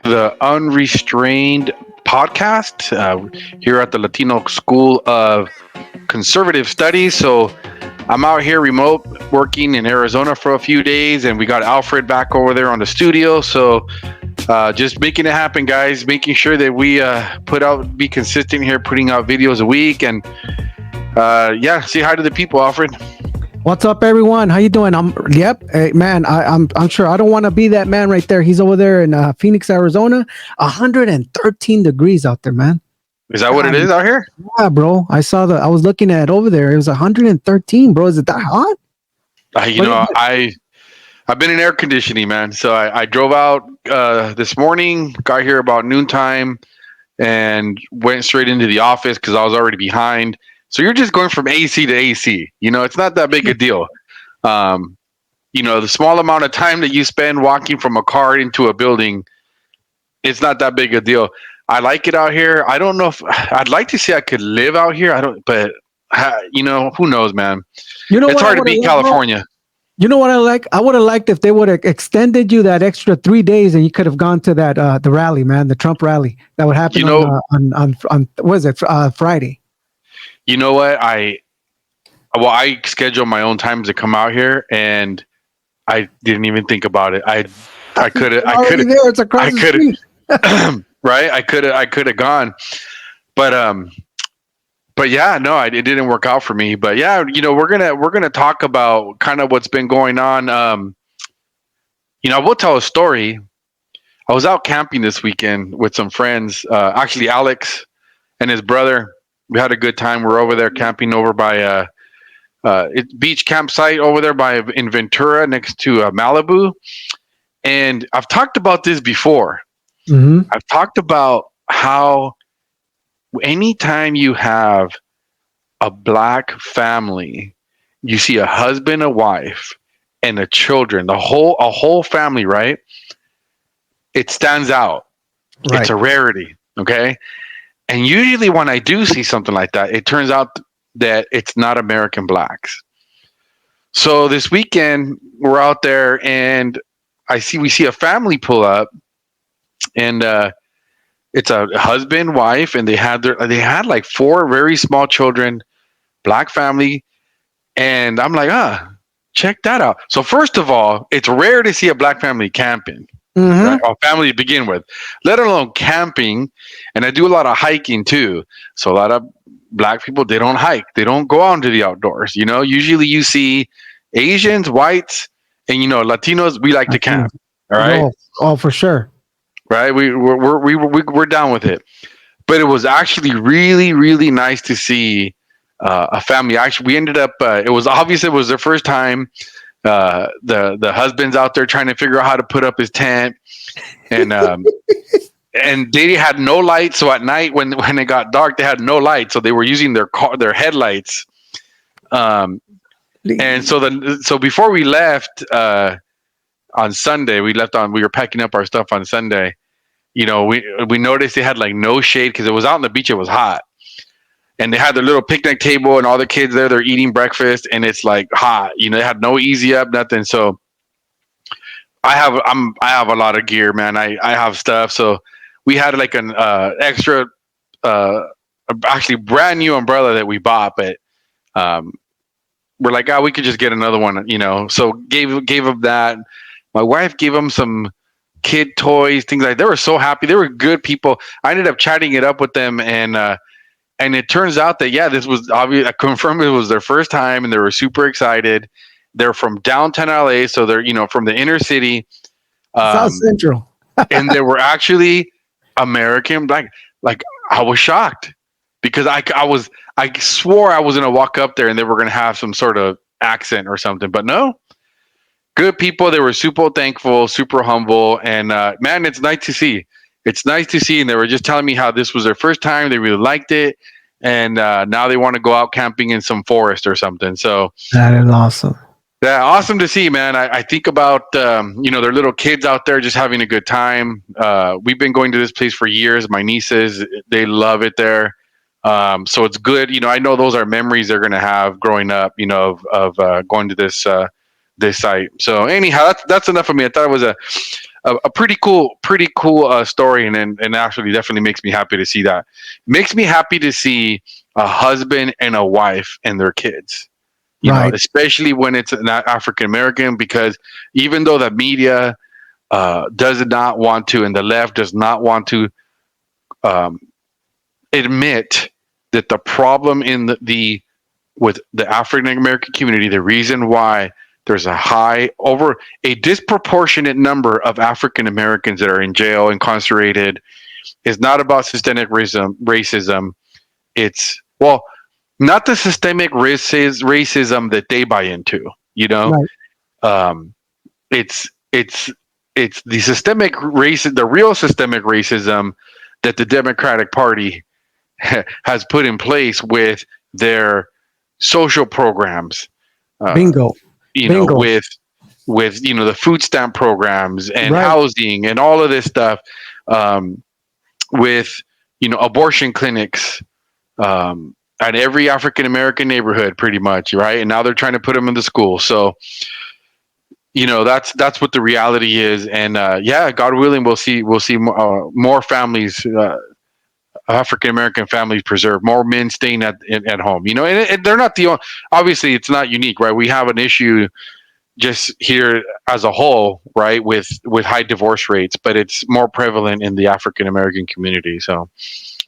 the Unrestrained podcast here at the Latino School of Conservative Studies. So I'm out here remote working in Arizona for a few days, and we got Alfred back over there on the studio. So just making it happen, guys, making sure that we be consistent here, putting out videos a week. And say hi to the people, Alfred. What's up, everyone? How you doing? Hey, man. I'm sure I don't want to be that man right there. He's over there in Phoenix, Arizona. 113 degrees out there, man. Is that what it is out here? Yeah, bro. I was looking at it over there. It was 113, bro. Is it that hot? I've been in air conditioning, man. So I drove out this morning, got here about noontime, and went straight into the office because I was already behind. So you're just going from AC to AC. It's not that big a deal. The small amount of time that you spend walking from a car into a building, it's not that big a deal. I like it out here. I don't know if I'd like to say I could live out here. But who knows, man? It's hard to beat California. You know what I like? I would have liked if they would have extended you that extra 3 days and you could have gone to that the rally, man, the Trump rally that would happen on what is it, Friday. You know what? I schedule my own times to come out here, and I didn't even think about it. I could have. It's across the street. Right? I could have gone, but yeah, no, it didn't work out for me. But yeah, we're gonna talk about kind of what's been going on. I will tell a story. I was out camping this weekend with some friends. Actually, Alex and his brother. We had a good time. We're over there camping over by beach campsite over there in Ventura next to Malibu. And I've talked about this before. Mm-hmm. I've talked about how anytime you have a black family, you see a husband, a wife, and the children, a whole family, right? It stands out. Right. It's a rarity. Okay. And usually when I do see something like that, it turns out that it's not American blacks. So this weekend we're out there and we see a family pull up, and it's a husband, wife, and they had like 4 very small children, black family. And I'm like, check that out. So first of all, it's rare to see a black family camping. Mm-hmm. Right? Or family to begin with, let alone camping. And I do a lot of hiking too. So a lot of black people, they don't hike. They don't go out into the outdoors. Usually you see Asians, whites, and Latinos. We like to camp. All right. Oh, for sure. Right. We're down with it. But it was actually really, really nice to see a family. Actually, we ended up. It was obvious it was their first time. The husband's out there trying to figure out how to put up his tent, and and they had no light. So at night when it got dark, they had no light. So they were using their headlights. And so before we left on Sunday, we were packing up our stuff on Sunday. We noticed they had like no shade because it was out on the beach. It was hot. And they had their little picnic table and all the kids there, they're eating breakfast and it's like hot, they had no easy up, nothing. So I have a lot of gear, man. I have stuff. So we had like an extra, actually brand new umbrella that we bought, but we're like, we could just get another one, so gave them that. My wife gave them some kid toys, things like that. They were so happy. They were good people. I ended up chatting it up with them, and it turns out that, this was obvious. I confirmed it was their first time, and they were super excited. They're from downtown LA, so they're, from the inner city. South Central. And they were actually American black. Like, I was shocked because I swore I was going to walk up there and they were going to have some sort of accent or something. But no, good people. They were super thankful, super humble. And man, it's nice to see. It's nice to see, and they were just telling me how this was their first time. They really liked it, and now they want to go out camping in some forest or something. So that is awesome. Yeah, awesome to see, man. I think about their little kids out there just having a good time. We've been going to this place for years. My nieces, they love it there. So it's good. I know those are memories they're going to have growing up. Of going to this site. So anyhow, that's enough of me. I thought it was a pretty cool story, and actually definitely makes me happy to see that. Makes me happy to see a husband and a wife and their kids. Right. Especially when it's an African American, because even though the media does not want to, and the left does not want to um, admit that the problem in the with the African American community, the reason why there's a disproportionate number of African Americans that are in jail, incarcerated, is not about systemic racism. It's, well, not the systemic racism that they buy into. Right. Um, it's it's the the real systemic racism that the Democratic Party has put in place with their social programs, uh, Bingo. Bingo. with the food stamp programs and Right. housing and all of this stuff, um, with abortion clinics, at every African American neighborhood, pretty much, right? And now they're trying to put them in the school. So that's what the reality is. And yeah, God willing, we'll see more families. African American families preserved, more men staying at home. And they're not the only. Obviously, it's not unique, right? We have an issue just here as a whole, right, with high divorce rates, but it's more prevalent in the African American community. So,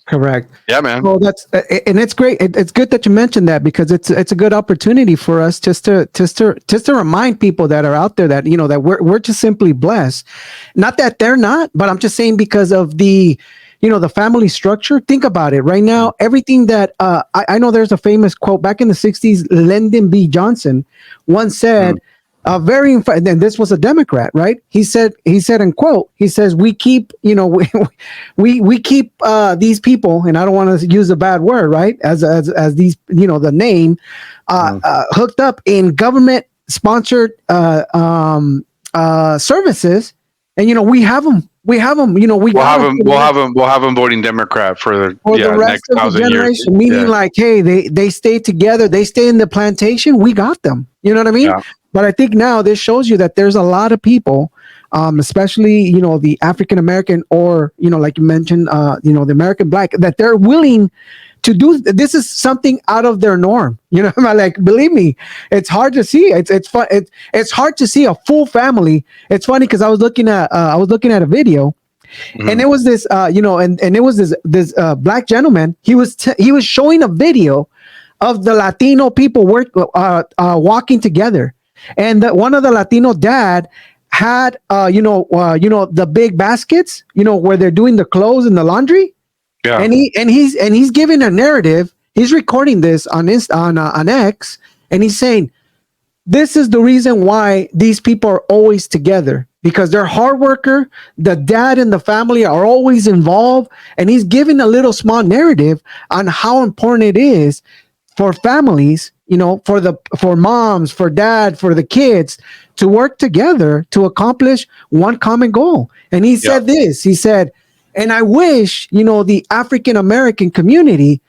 Correct. yeah, man. Well, and it's great. It's good that you mentioned that, because it's a good opportunity for us just to remind people that are out there that that we're just simply blessed. Not that they're not, but I'm just saying because of the the family structure. Think about it right now. Everything that I know, there's a famous quote back in the '60s. Lyndon B. Johnson once said. And this was a Democrat, right? He said, in quote, he says, we keep, we keep these people, and I don't want to use a bad word, right? As these, the name, hooked up in government sponsored services, and we have them. We have them. We'll have them voting Democrat for the rest next of the 1,000 years. generation. Meaning, like, hey, they stay together. They stay in the plantation. We got them. You know what I mean? Yeah. But I think now this shows you that there's a lot of people, especially the African American, or like you mentioned, the American Black, that they're willing to do. This is something out of their norm. Like, believe me, it's hard to see. It's fun. It's hard to see a full family. It's funny because I was looking at a video, and it was this and it was this black gentleman. He was showing a video of the Latino people walking together. And one of the Latino dad had, the big baskets, where they're doing the clothes and the laundry. Yeah. And he's giving a narrative. He's recording this on X, and he's saying, this is the reason why these people are always together, because they're hard worker. The dad and the family are always involved. And he's giving a little small narrative on how important it is for families, for moms, for dad, for the kids to work together to accomplish one common goal. And he said this, he said, and I wish, the African American community,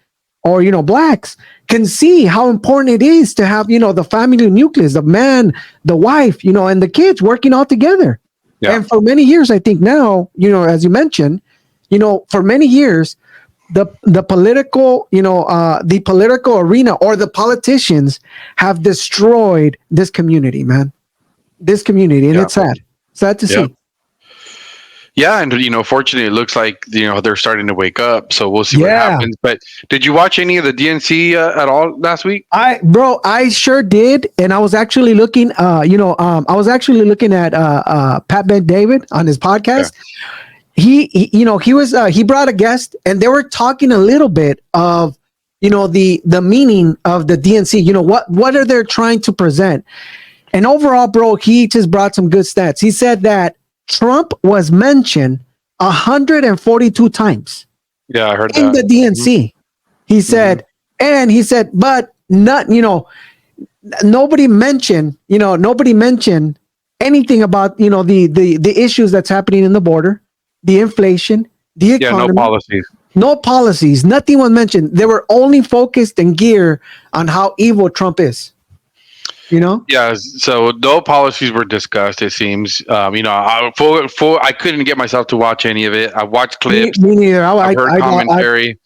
or, blacks, can see how important it is to have, the family nucleus, the man, the wife, and the kids working all together. Yeah. And for many years, I think now, as you mentioned, for many years, the political, the political arena, or the politicians, have destroyed this community, man. This community, and it's sad to see. Yeah, and fortunately, it looks like they're starting to wake up. So we'll see what happens. But did you watch any of the DNC at all last week? I sure did, and I was actually looking. I was actually looking at Pat Ben-David on his podcast. Yeah. He brought a guest, and they were talking a little bit of the meaning of the DNC. What are they trying to present? And overall, bro, he just brought some good stats. He said that Trump was mentioned 142 times. Yeah, I heard in the DNC. He said, and he said, but not nobody mentioned anything about the issues that's happening in the border. The inflation, the economy, no policies, nothing was mentioned. They were only focused and geared on how evil Trump is. You know, Yeah, so no policies were discussed. It seems, I couldn't get myself to watch any of it. I watched clips. me neither. I've heard commentary.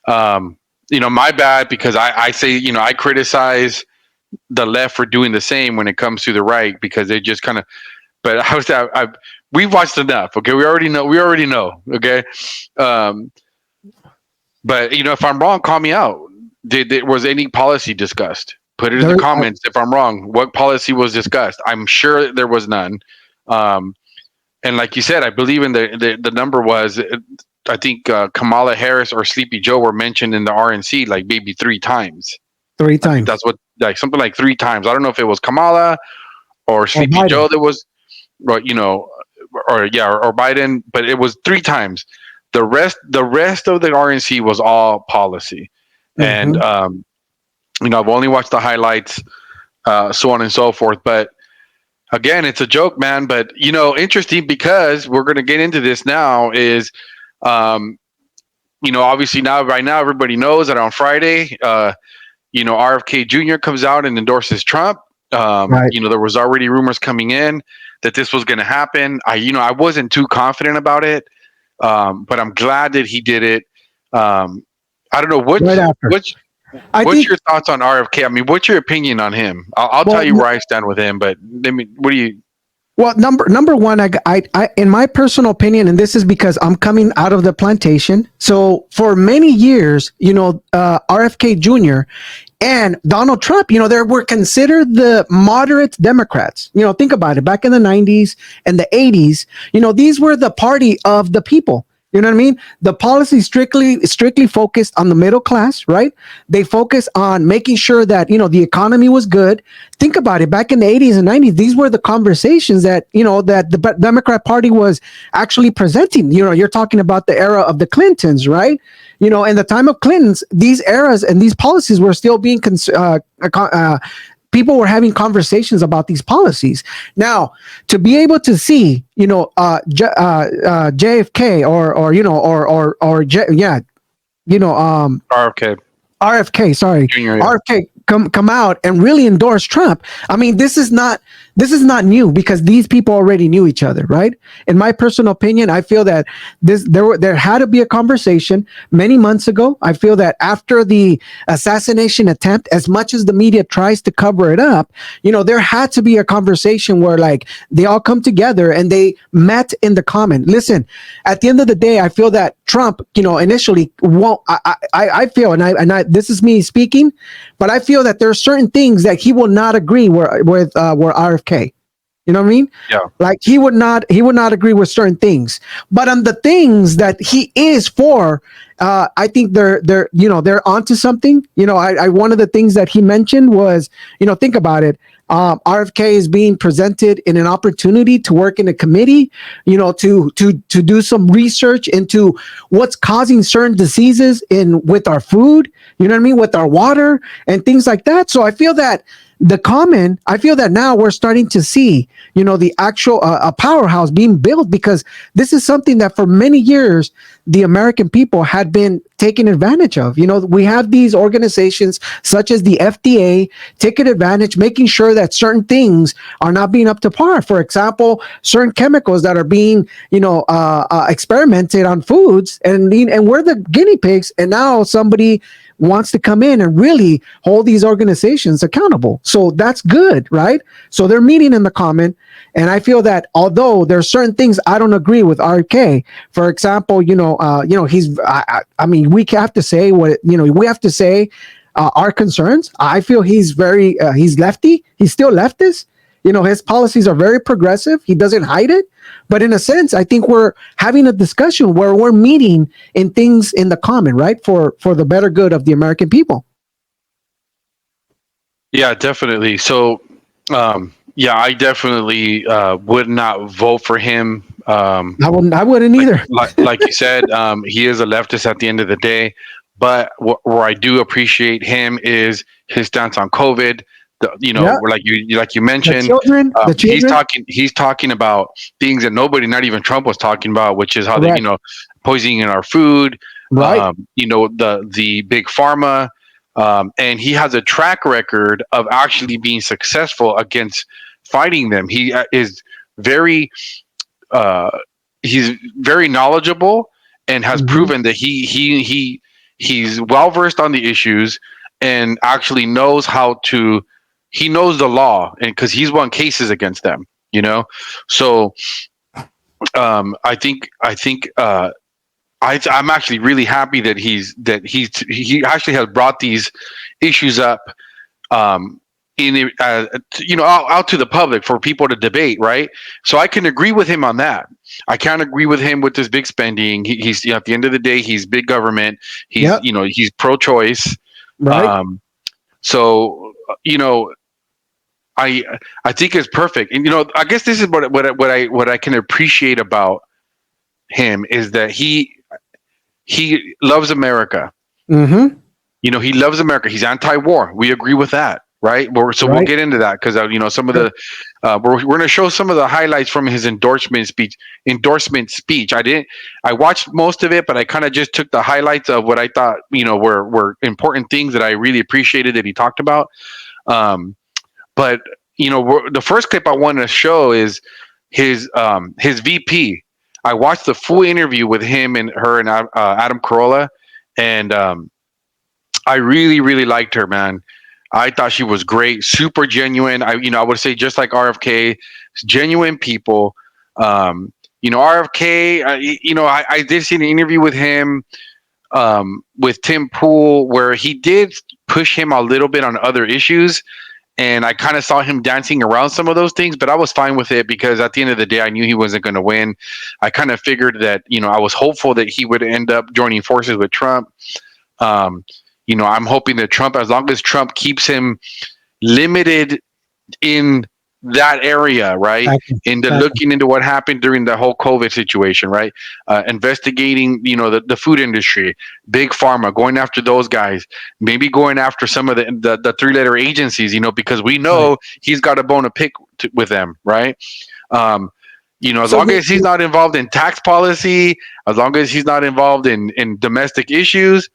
My bad because I say, I criticize the left for doing the same when it comes to the right because they just kind of. But we've watched enough. Okay, we already know. We already know. Okay, um, but if I'm wrong, call me out. Was any policy discussed? Put it in the there, comments if I'm wrong. What policy was discussed? I'm sure there was none. Um, and like you said, I believe in the number was I think Kamala Harris or Sleepy Joe were mentioned in the RNC like maybe 3 times. three I think times that's what like something like 3 times. I don't know if it was Kamala or or Sleepy Biden. Joe that was, or or Biden, but it was 3 times. The rest of the RNC was all policy, and Hmm. I've only watched the highlights, so on and so forth. But again, it's a joke, man. But interesting because we're going to get into this now. Is um, obviously now right now everybody knows that on Friday, RFK Jr. comes out and endorses Trump. Right. There was already rumors coming in that this was going to happen. I wasn't too confident about it, but I'm glad that he did it. I don't know Right after. what's I what's think. your thoughts on RFK. I mean, what's your opinion on him? I'll tell Well, you where I stand with him, but let me. What do you? well, number one, in my personal opinion, and this is because I'm coming out of the plantation. So for many years, RFK Jr. and Donald Trump, they were considered the moderate Democrats. Think about it. Back in the 90s and the 80s, these were the party of the people. You know what I mean? The policy strictly focused on the middle class, right? They focus on making sure that the economy was good. Think about it. Back in the 80s and 90s, these were the conversations that that the Democrat Party was actually presenting. You're talking about the era of the Clintons, right? In the time of Clinton's, these eras and these policies were still being people were having conversations about these policies. Now, to be able to see, JFK yeah, RFK RFK, sorry, Jr. Yeah. RFK come out and really endorse Trump. I mean, this is not new because these people already knew each other, right? In my personal opinion, I feel that there had to be a conversation many months ago. I feel that after the assassination attempt, as much as the media tries to cover it up, there had to be a conversation where like they all come together and they met in the common. Listen, at the end of the day, I feel that Trump, initially won't. I feel, and I this is me speaking, but I feel that there are certain things that he will not agree with RFK. You know what I mean? Yeah. Like he would not agree with certain things, but on the things that he is for, I think they're onto something. One of the things that he mentioned was, think about it. RFK is being presented in an opportunity to work in a committee, to do some research into what's causing certain diseases with our food. You know what I mean, with our water and things like that. So I feel that I feel that now we're starting to see, the actual a powerhouse being built because this is something that for many years the American people had been taken advantage of. We have these organizations such as the FDA taking advantage, making sure that certain things are not being up to par. For example, certain chemicals that are being, experimented on foods, and we're the guinea pigs. And now somebody wants to come in and really hold these organizations accountable. So that's good, right? So they're meeting in the common. And I feel that although there are certain things I don't agree with RK, for example, I mean, we have to say we have to say our concerns. I feel he's lefty. He's still leftist. His policies are very progressive. He doesn't hide it. But in a sense, I think we're having a discussion where we're meeting in things in the common, right? For the better good of the American people. Yeah, definitely. So, yeah, I definitely would not vote for him. I wouldn't either. Like you said, he is a leftist at the end of the day. But where I do appreciate him is his stance on COVID. Yeah. Like you The mentioned, children, the he's children. talking about things that nobody, not even Trump, was talking about, which is how they, Correct. poisoning in our food. Right. The big pharma. and he has a track record of actually being successful against fighting them. He is very uh, he's very knowledgeable and has Mhm. proven that he's well versed on the issues and actually knows how to he knows the law, and because he's won cases against them, so I'm actually really happy that he actually has brought these issues up, um, out to the public for people to debate, right? So I can agree with him on that. I can't agree with him with this big spending. He's at the end of the day, he's big government. He's Yep. he's pro-choice. Right. Um, so I I think it's perfect, and I guess this is what I can appreciate about him is that he loves America. Mm-hmm. He loves America. He's anti-war. We agree with that, right? So we'll Right. get into that because some of Sure. the we're going to show some of the highlights from his endorsement speech. I watched most of it, but I kind of just took the highlights of what I thought were important things that I really appreciated that he talked about. But the first clip I wanted to show is his VP. I watched the full interview with him and her and Adam Carolla, and I really, really liked her, man. I thought she was great, super genuine. I would say just like RFK, genuine people. RFK, I did see an interview with him, with Tim Pool, where he did push him a little bit on other issues. And I kind of saw him dancing around some of those things, but I was fine with it because at the end of the day, I knew he wasn't going to win. I kind of figured that, I was hopeful that he would end up joining forces with Trump. Um, I'm hoping that Trump, as long as Trump keeps him limited in that area, right? Exactly. Into Exactly. looking into what happened during the whole COVID situation, right? Investigating, the food industry, big pharma, going after those guys, maybe going after some of the three-letter agencies, because we Right. know he's got a bone to pick with them, right? Um, as So long as he's not involved in tax policy, as long as he's not involved in domestic issues,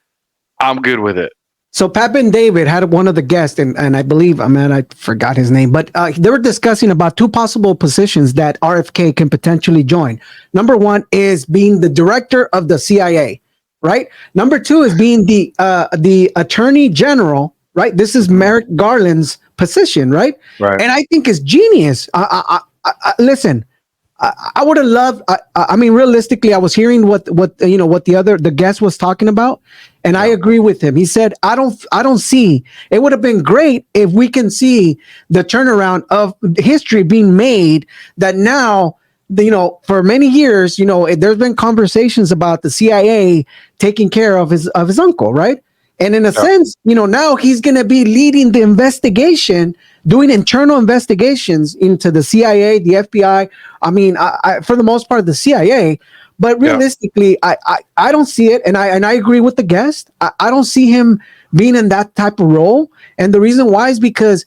I'm good with it. So Pap and David had one of the guests, and I believe, I forgot his name, but they were discussing about two possible positions that RFK can potentially join. Number one is being the director of the CIA, right? Number two is being the attorney general, right? This is Mhm. Merrick Garland's position, right? Right. And I think it's genius. Listen, I would have loved. I mean, realistically, I was hearing what the guest was talking about, and I Yeah. agree with him. He said, I don't see. It would have been great if we can see the turnaround of history being made. That now, for many years, there's been conversations about the CIA taking care of his uncle, right? And in a Yeah. sense, now he's going to be leading the investigation, doing internal investigations into the CIA, the FBI. I mean, for the most part, the CIA. But Yeah. realistically, I don't see it, and I agree with the guest. I don't see him being in that type of role, and the reason why is because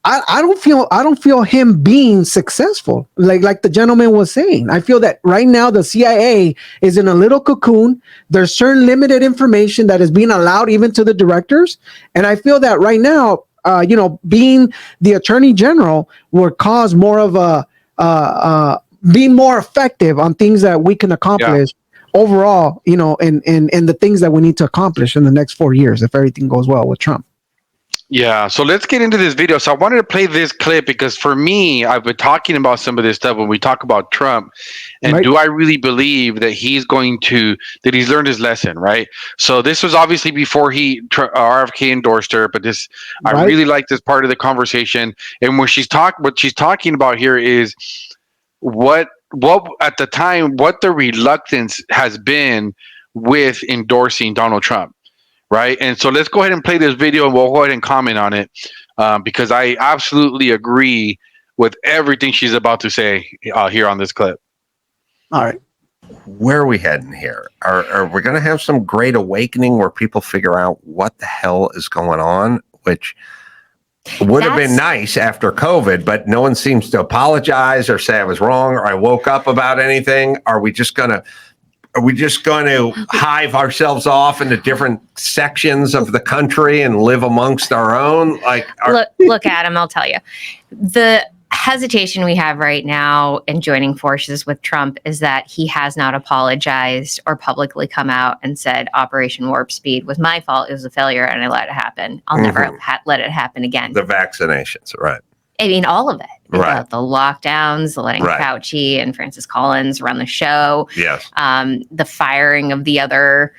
I don't feel him being successful. Like the gentleman was saying, I feel that right now the CIA is in a little cocoon. There's certain limited information that is being allowed even to the directors, and I feel that right now, being the attorney general will cause more of a being more effective on things that we can Yeah. accomplish overall. In the things that we need to accomplish in the next 4 years if everything goes well with Trump. Yeah, so let's get into this video. So I wanted to play this clip because for me, I've been talking about some of this stuff when we talk about Trump, and Right. do I really believe that that he's learned his lesson, right? So this was obviously before RFK endorsed her, but I Right. really like this part of the conversation. And what she's talking about here is what at the time, what the reluctance has been with endorsing Donald Trump, right? And so let's go ahead and play this video and we'll go ahead and comment on it, because I absolutely agree with everything she's about to say here on this clip. All right. Where are we heading here? Are we going to have some great awakening where people figure out what the hell is going on? Which would have been nice after COVID, but no one seems to apologize or say I was wrong or I woke up about anything. Are we just going to Are we just going to hive ourselves off into different sections of the country and live amongst our own? Look, Adam, I'll tell you. The hesitation we have right now in joining forces with Trump is that he has not apologized or publicly come out and said Operation Warp Speed was my fault. It was a failure and I let it happen. I'll never let it happen again. The vaccinations, right. I mean, all of it. Right. The lockdowns, the letting Fauci and Francis Collins run the show. Yes. The firing of the other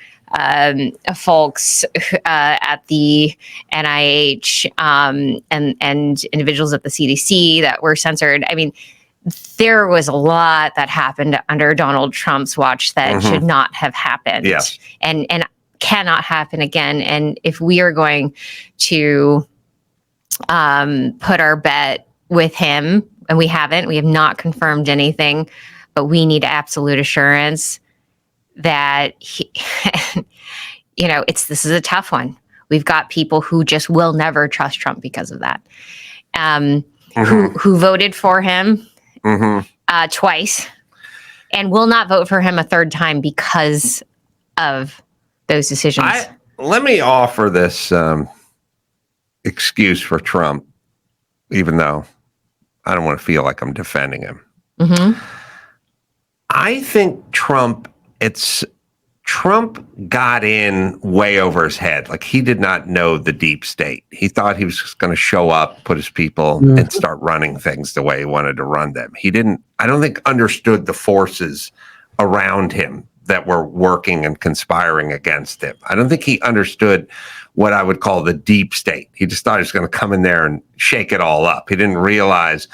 folks at the NIH and individuals at the CDC that were censored. I mean, there was a lot that happened under Donald Trump's watch that should not have happened. Yes. And cannot happen again. And if we are going to put our bet with him, and we have not confirmed anything, but we need absolute assurance that he, this is a tough one. We've got people who just will never trust Trump because of that. Who voted for him twice and will not vote for him a third time because of those decisions. Let me offer this excuse for Trump, even though I don't want to feel like I'm defending him. I think Trump got in way over his head. Like, he did not know the deep state. He thought he was just going to show up, put his people and start running things the way he wanted to run them. He didn't, I don't think, understood the forces around him that were working and conspiring against him. I don't think he understood what I would call the deep state. He just thought he was going to come in there and shake it all up. He didn't realize,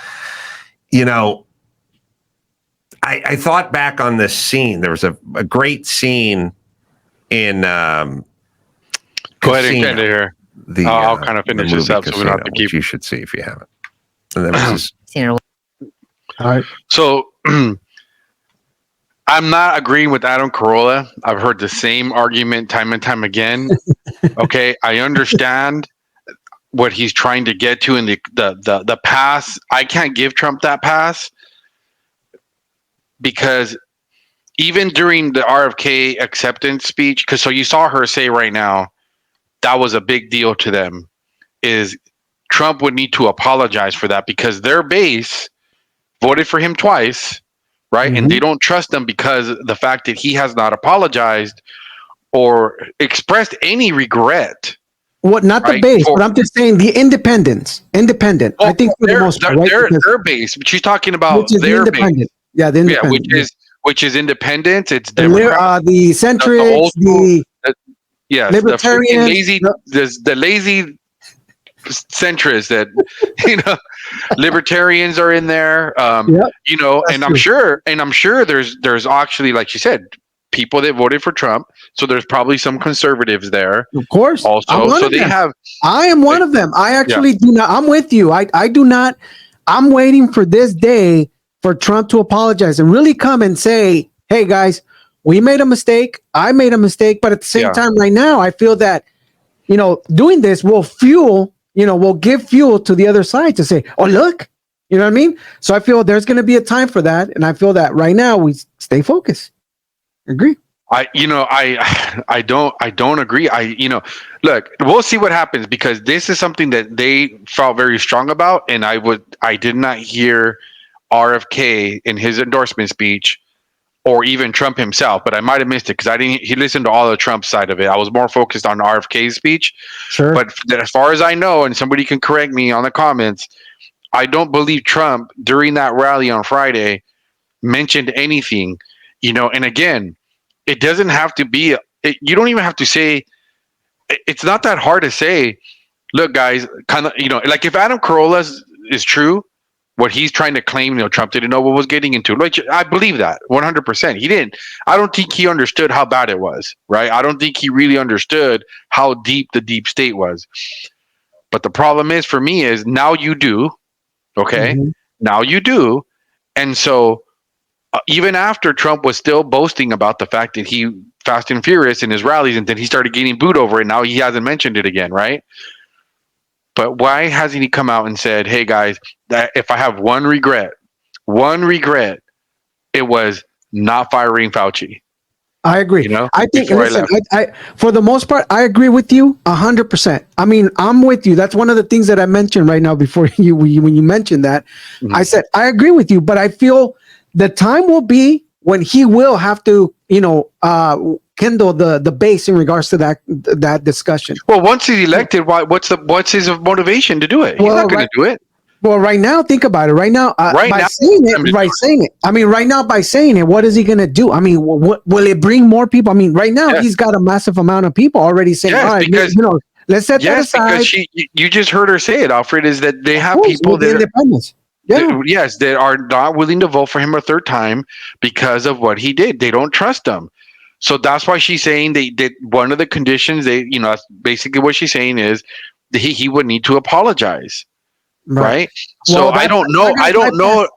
I thought back on this scene. There was a great scene in Go ahead and end it here. I'll kind of finish this up so we don't have to keep. You should see if you haven't. And that was just, All right. So I'm not agreeing with Adam Carolla. I've heard the same argument time and time again. Okay, I understand what he's trying to get to in the pass. I can't give Trump that pass because even during the RFK acceptance speech, because so you saw her say right now, that was a big deal to them, is Trump would need to apologize for that because their base voted for him twice, right? And they don't trust him because the fact that he has not apologized or expressed any regret. What? Not the base, but I'm just saying the independent. I think for the most part, their base. But she's talking about their base. Yeah, the independent. Yeah, which is independent. It's the centrists, the libertarians, the lazy centrists that libertarians are in there. And I'm sure there's actually, like you said, people that voted for Trump. So there's probably some conservatives there. Of course. Also, so they have. I am one of them. I actually do not. I'm with you. I do not. I'm waiting for this day for Trump to apologize and really come and say, hey guys, we made a mistake. I made a mistake. But at the same time, right now, I feel that, doing this will give fuel to the other side to say, oh, look, you know what I mean? So I feel there's going to be a time for that. And I feel that right now we stay focused. Agree. I don't agree. Look, we'll see what happens because this is something that they felt very strong about. And I did not hear RFK in his endorsement speech or even Trump himself, but I might have missed it because he listened to all the Trump side of it. I was more focused on RFK's speech. Sure. But as far as I know, and somebody can correct me on the comments, I don't believe Trump during that rally on Friday mentioned anything, and again, it doesn't have to be, you don't even have to say, it's not that hard to say, look guys, kind of, like if Adam Carolla is true, what he's trying to claim, Trump didn't know what was getting into. Like, I believe that 100%. He didn't. I don't think he understood how bad it was, right? I don't think he really understood how deep the deep state was. But the problem is for me is now you do, okay? Now you do. And so even after Trump was still boasting about the fact that he fast and furious in his rallies and then he started getting booed over it, now he hasn't mentioned it again, right? But why hasn't he come out and said, hey guys, that if I have one regret, it was not firing Fauci. I agree. You know, I think, before listen, I left. I for the most part, I agree with you 100%. I mean, I'm with you. That's one of the things that I mentioned right now before when you mentioned that. I Mhm. said, I agree with you, but I feel the time will be when he will have to, kindle the base in regards to that discussion. Well, once he's elected, what's his motivation to do it? He's Well, not going right. to do it Well, right now, think about it. Right now, right by now. saying it, Time to by do saying it. I mean, right now, by saying it, what is he going to do? I mean, what will it bring more people? I mean, right now, it. Yes, he's got a massive amount of people already saying, "All yes, right, because let's set that yes, because aside." you just heard her say it, Alfred, is that they Of have course, people with the that independence. Yeah, yes, that are not willing to vote for him a third time because of what he did. They don't trust him. So that's why she's saying they did one of the conditions that's basically what she's saying is that he would need to apologize, right. right? So Well, I that don't I know. got bypassed.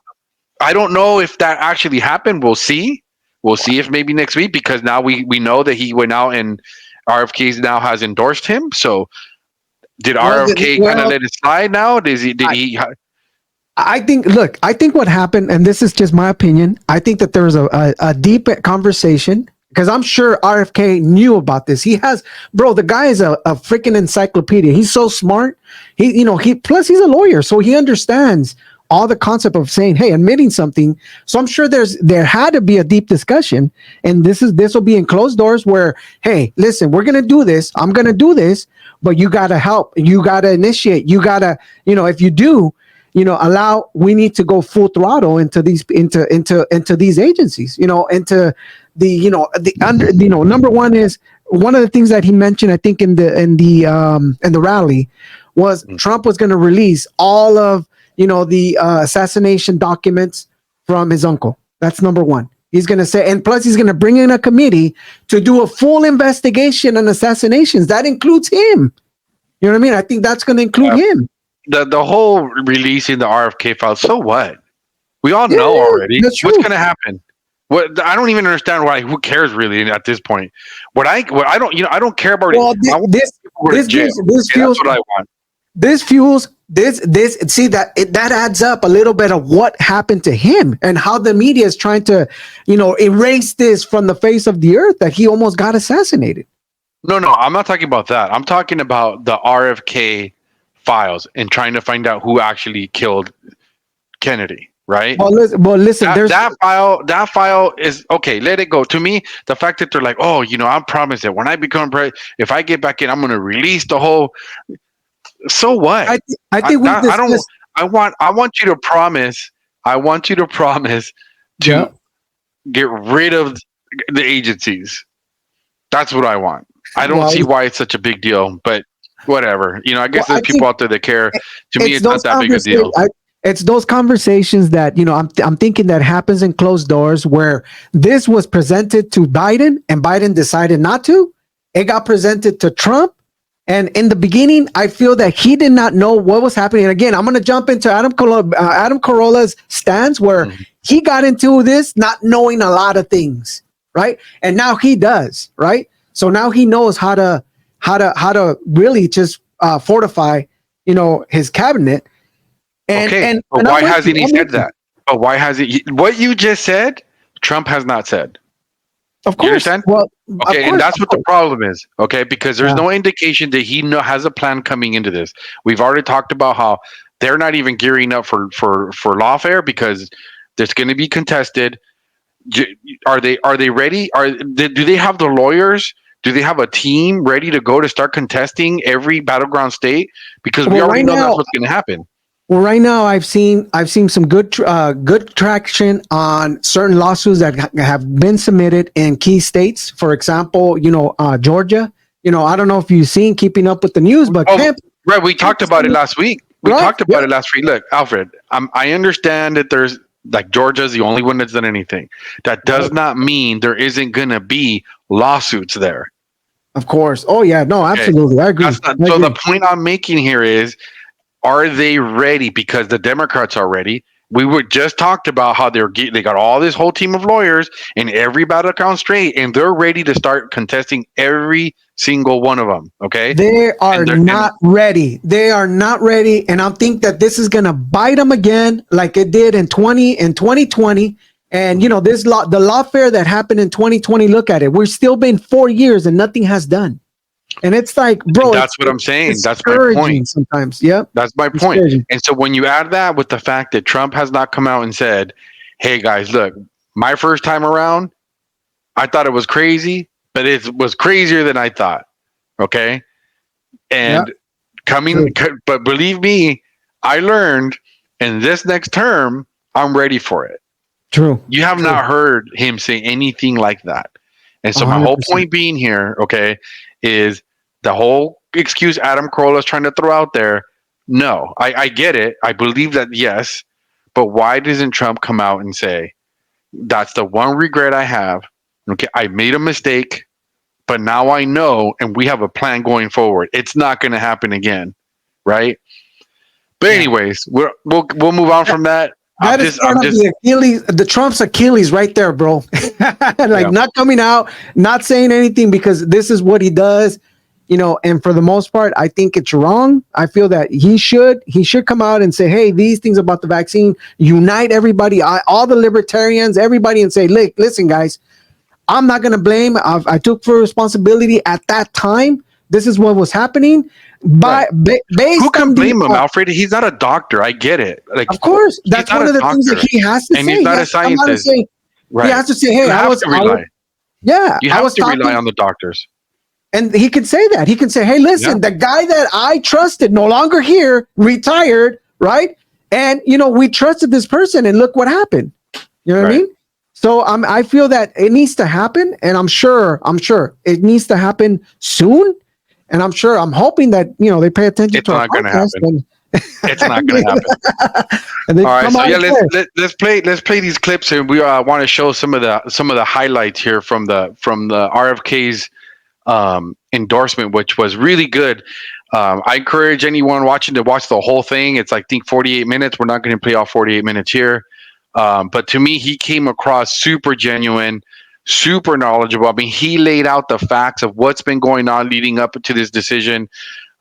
I don't know if that actually happened. We'll see. We'll see if maybe next week because now we know that he went out and RFK now has endorsed him. So did Well, RFK kind of let it slide now? Did I, he? I think, look, I think what happened, and this is just my opinion, I think that there was a deep conversation because I'm sure RFK knew about this. He has, bro, the guy is a freaking encyclopedia. He's so smart. Plus he's a lawyer, so he understands all the concept of saying, hey, admitting something. So I'm sure there had to be a deep discussion, and this will be in closed doors where, hey, listen, we're gonna do this. I'm gonna do this, but you gotta help. You gotta initiate. You gotta, if you do, we need to go full throttle into these agencies, into the under, number one is one of the things that he mentioned, I think in the rally was Trump was going to release all of, the assassination documents from his uncle. That's number one. He's going to say, and plus he's going to bring in a committee to do a full investigation on assassinations. That includes him. You know what I mean? I think that's going to include him. The whole releasing the RFK file. So what? We all Yeah, know already. that's What's true. going to happen? What I don't even understand why. Who cares really at this point? What I don't I don't care about it. Well, I want people to go to this jail. gives this Okay, that's fuels what I want. this fuels this see that adds up a little bit of what happened to him and how the media is trying to erase this from the face of the earth, that he almost got assassinated. No, no, I'm not talking about that. I'm talking about the RFK files and trying to find out who actually killed Kennedy. Right? Listen, there's That file is okay. Let it go. To me, the fact that they're like, oh, I promise that when I become president, if I get back in, I'm going to release the whole. So what? I think we I don't. discussed. I want you to promise. I want you to promise Yeah. to get rid of the agencies. That's what I want. I don't Well, see why it's such a big deal, but whatever. I well, guess I there's people think out there that care. To me, it's it's not those that big a conversations. deal. It's those conversations that I'm thinking that happens in closed doors, where this was presented to Biden and Biden decided not to. It got presented to Trump, and in the beginning, I feel that he did not know what was happening. And again, I'm going to jump into Adam Carolla's stance, where Mhm. he got into this not knowing a lot of things, right? And now he does, right? So now he knows how to really just fortify, his cabinet. And Okay, and but and I'm why with you. hasn't he I'm with said you. that? But why hasn't what you just said? Trump has not said. Of You course. understand? Well, of Okay, and course, that's of what the course. problem is. Okay, because there's Yeah. no indication that he has a plan coming into this. We've already talked about how they're not even gearing up for lawfare because there's going to be contested. Are they ready? Do they have the lawyers? Do they have a team ready to go to start contesting every battleground state? Because we Well, already right know that's now, what's going to happen. I've seen some good traction on certain lawsuits that have been submitted in key states. For example, Georgia. I don't know if you've seen Keeping Up with the News, but Oh, Kemp. right. We talked about it last week. We Right? talked about Yeah. it last week. Look, Alfred, I understand that there's like Georgia's the only one that's done anything. That does Right. not mean there isn't going to be lawsuits there. Of course. Oh yeah. No, Okay. absolutely. I agree. That's not, I so the agree. point I'm making here is, are they ready? Because the Democrats are ready. We were just talked about how they got all this whole team of lawyers in every battleground straight, and they're ready to start contesting every single one of them. Okay, They are and they're and not ready. They are not ready, and I think that this is going to bite them again, like it did in 2020. And this law, the lawfare that happened in 2020, look at it. We've still been 4 years and nothing has done. And it's like, bro, that's what I'm saying. That's my discouraging point. sometimes. Yep. That's my point. And so when you add that with the fact that Trump has not come out and said, hey guys, look, my first time around, I thought it was crazy, but it was crazier than I thought. Okay. And but believe me, I learned in this next term, I'm ready for it. True. You have not heard him say anything like that. And so 100%. My whole point being here, okay, is the whole excuse Adam Carolla is trying to throw out there. No, I get it. I believe that, yes. But why doesn't Trump come out and say, that's the one regret I have. Okay, I made a mistake, but now I know, and we have a plan going forward. It's not going to happen again, right? But anyways, we'll move on from that. That is the Achilles, the Trump's Achilles right there, bro. Not coming out, not saying anything because this is what he does, and for the most part, I think it's wrong. I feel that he should come out and say, hey, these things about the vaccine, unite everybody, all the libertarians, everybody, and say, listen, guys, I'm not going to blame. I took full responsibility at that time. This is what was happening. But based who can blame him, Alfred? He's not a doctor. I get it. Of course, that's one of the things that he has to say. And he's not a scientist. Right. He has to say, "Hey, you have to rely on the doctors." And he can say that. He can say, "Hey, listen, the guy that I trusted, no longer here, retired, right? And we trusted this person, and look what happened. You know what I mean?" So I feel that it needs to happen, and I'm sure it needs to happen soon. And I'm hoping that they pay attention it's to not going to happen. It's not going to happen. And all right, so let's play these clips, and we want to show some of the highlights here from the RFK's endorsement, which was really good. I encourage anyone watching to watch the whole thing. It's I think 48 minutes. We're not going to play all 48 minutes here, but to me, he came across super genuine, super knowledgeable. I mean, he laid out the facts of what's been going on leading up to this decision.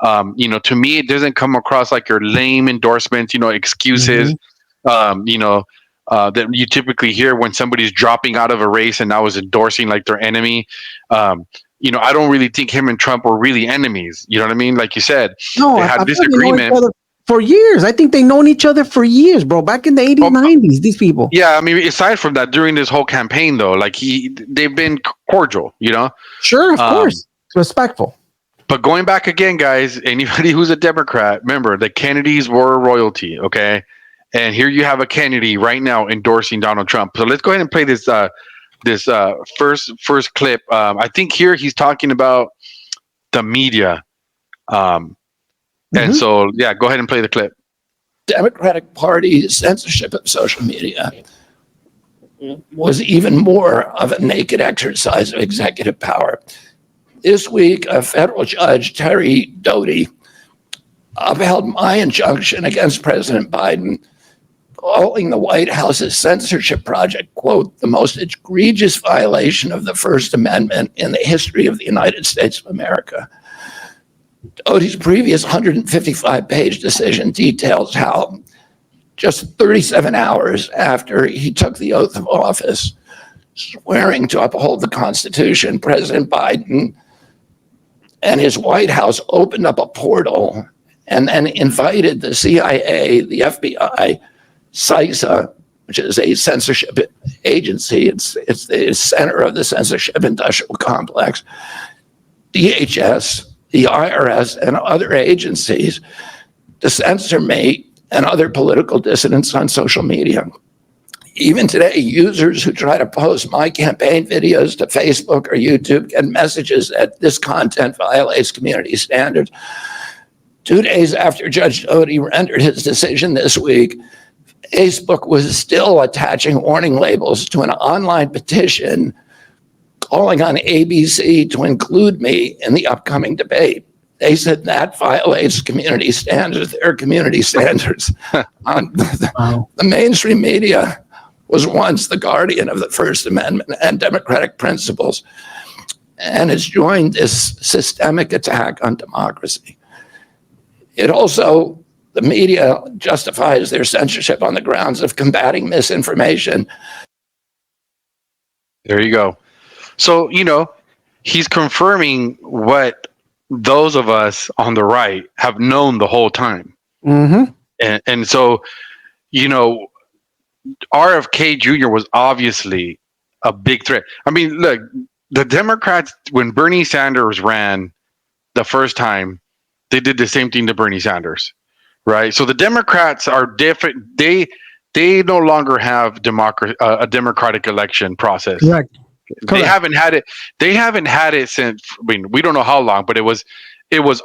To me, it doesn't come across like your lame endorsements, excuses, that you typically hear when somebody's dropping out of a race and now is endorsing like their enemy. I don't really think him and Trump were really enemies. You know what I mean? Like you said, they had disagreement. For years. I think they've known each other for years, bro. Back in the 80s, 90s, these people. Yeah, I mean, aside from that, during this whole campaign, though, they've been cordial, Sure, of course. Respectful. But going back again, guys, anybody who's a Democrat, remember, the Kennedys were royalty, okay? And here you have a Kennedy right now endorsing Donald Trump. So let's go ahead and play this first clip. I think here he's talking about the media. And so, go ahead and play the clip. Democratic Party's censorship of social media was even more of a naked exercise of executive power. This week, a federal judge, Terry Doty, upheld my injunction against President Biden, calling the White House's censorship project, quote, the most egregious violation of the First Amendment in the history of the United States of America. Doty's previous 155-page decision details how just 37 hours after he took the oath of office, swearing to uphold the Constitution, President Biden and his White House opened up a portal and then invited the CIA, the FBI, CISA, which is a censorship agency. It's the center of the censorship industrial complex, DHS, the IRS, and other agencies to censor me and other political dissidents on social media. Even today, users who try to post my campaign videos to Facebook or YouTube get messages that this content violates community standards. 2 days after Judge Doty rendered his decision this week, Facebook was still attaching warning labels to an online petition calling on ABC to include me in the upcoming debate. They said that violates community standards, their community standards. The mainstream media was once the guardian of the First Amendment and democratic principles, and has joined this systemic attack on democracy. The media justifies their censorship on the grounds of combating misinformation. There you go. So, he's confirming what those of us on the right have known the whole time. Mm-hmm. And so, you know, RFK Jr. was obviously a big threat. I mean, look, the Democrats, when Bernie Sanders ran the first time, they did the same thing to Bernie Sanders, right? So the Democrats are different. They no longer have a democratic election process. Correct. They haven't had it. They haven't had it since. I mean, we don't know how long, but it was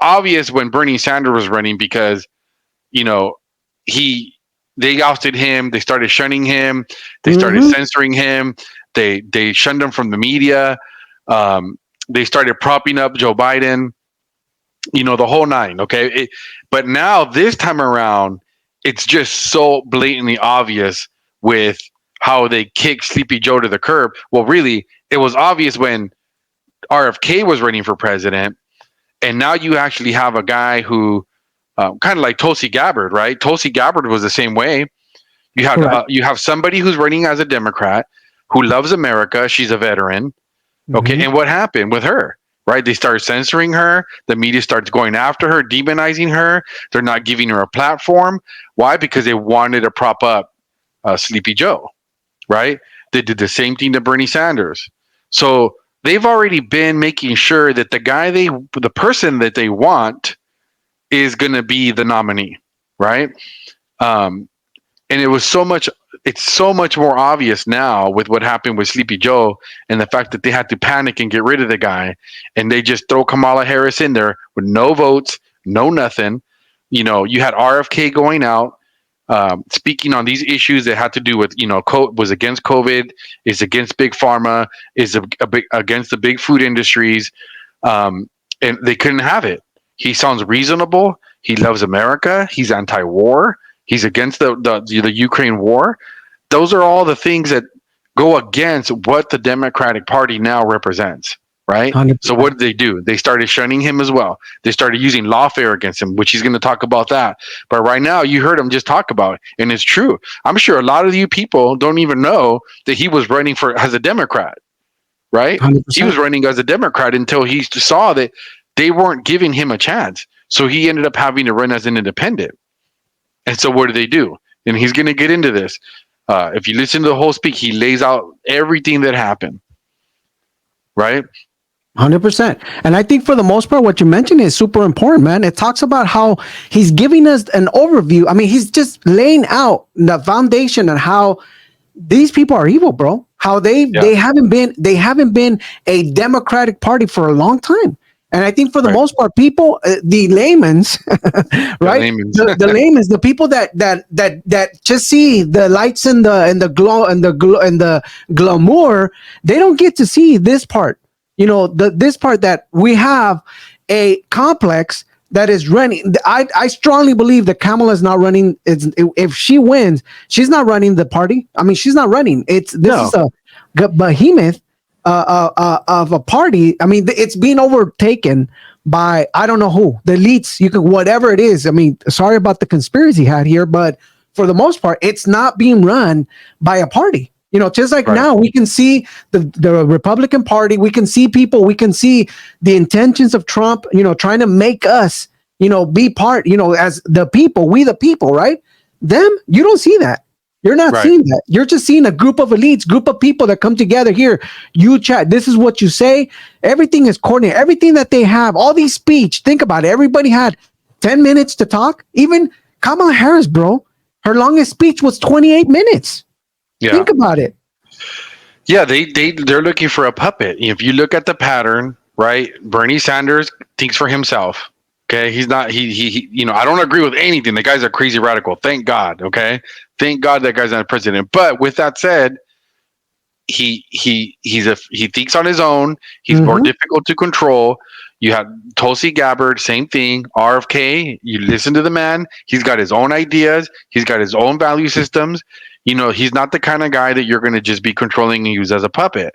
obvious when Bernie Sanders was running because you know he they ousted him. They started shunning him. They started Mm-hmm. censoring him. They shunned him from the media. They started propping up Joe Biden. The whole nine. Okay, but now this time around, it's just so blatantly obvious with how they kicked Sleepy Joe to the curb. Well, really, it was obvious when RFK was running for president, and now you actually have a guy who, kind of like Tulsi Gabbard, right? Tulsi Gabbard was the same way. Correct. You have somebody who's running as a Democrat who loves America. She's a veteran. Okay, Mhm. and what happened with her? Right, they started censoring her. The media starts going after her, demonizing her. They're not giving her a platform. Why? Because they wanted to prop up Sleepy Joe. Right? They did the same thing to Bernie Sanders. So they've already been making sure that the person that they want is going to be the nominee. Right? Um, and it's so much more obvious now with what happened with Sleepy Joe and the fact that they had to panic and get rid of the guy, and they just throw Kamala Harris in there with no votes, no nothing. You had RFK going out, speaking on these issues that had to do with was against COVID, is against big pharma, is against the big food industries, and they couldn't have it. He sounds reasonable. He loves America. He's anti-war. He's against the Ukraine war. Those are all the things that go against what the Democratic Party now represents, right? 100%. So what did they do? They started shunning him as well. They started using lawfare against him, which he's going to talk about that. But right now, you heard him just talk about it, and it's true. I'm sure a lot of you people don't even know that he was running as a Democrat, right? 100%. He was running as a Democrat until he saw that they weren't giving him a chance. So he ended up having to run as an independent. And so what do they do? And he's going to get into this. If you listen to the whole speak, he lays out everything that happened. Right? 100%. And I think for the most part, what you mentioned is super important, man. It talks about how he's giving us an overview. I mean, he's just laying out the foundation on how these people are evil, bro. How they haven't been a Democratic Party for a long time. And I think for the most part, people, the layman's, right? The layman's, the people that just see the lights and the glow and the glamour, they don't get to see this part. This part that we have a complex that is running. I strongly believe that Kamala is not running. If she wins, she's not running the party. I mean, she's not running. This is a behemoth of a party. I mean, it's being overtaken by I don't know who, the elites. You can whatever it is. I mean, sorry about the conspiracy hat here, but for the most part, it's not being run by a party. Just like now, we can see the Republican Party. We can see people. We can see the intentions of Trump. Trying to make us, be part. As the people, we the people, right? Them, you don't see that. You're not seeing that. You're just seeing a group of elites, group of people that come together here. You chat. This is what you say. Everything is coordinated. Everything that they have, all these speech. Think about it. Everybody had 10 minutes to talk. Even Kamala Harris, bro, her longest speech was 28 minutes. Yeah. Think about it. Yeah, they're looking for a puppet. If you look at the pattern, right? Bernie Sanders thinks for himself. Okay, he's not. He. I don't agree with anything. The guy's a crazy radical. Thank God. Okay, thank God that guy's not president. But with that said, he thinks on his own. He's more difficult to control. You have Tulsi Gabbard, same thing. RFK, you listen to the man. He's got his own ideas. He's got his own value systems. He's not the kind of guy that you're going to just be controlling and use as a puppet.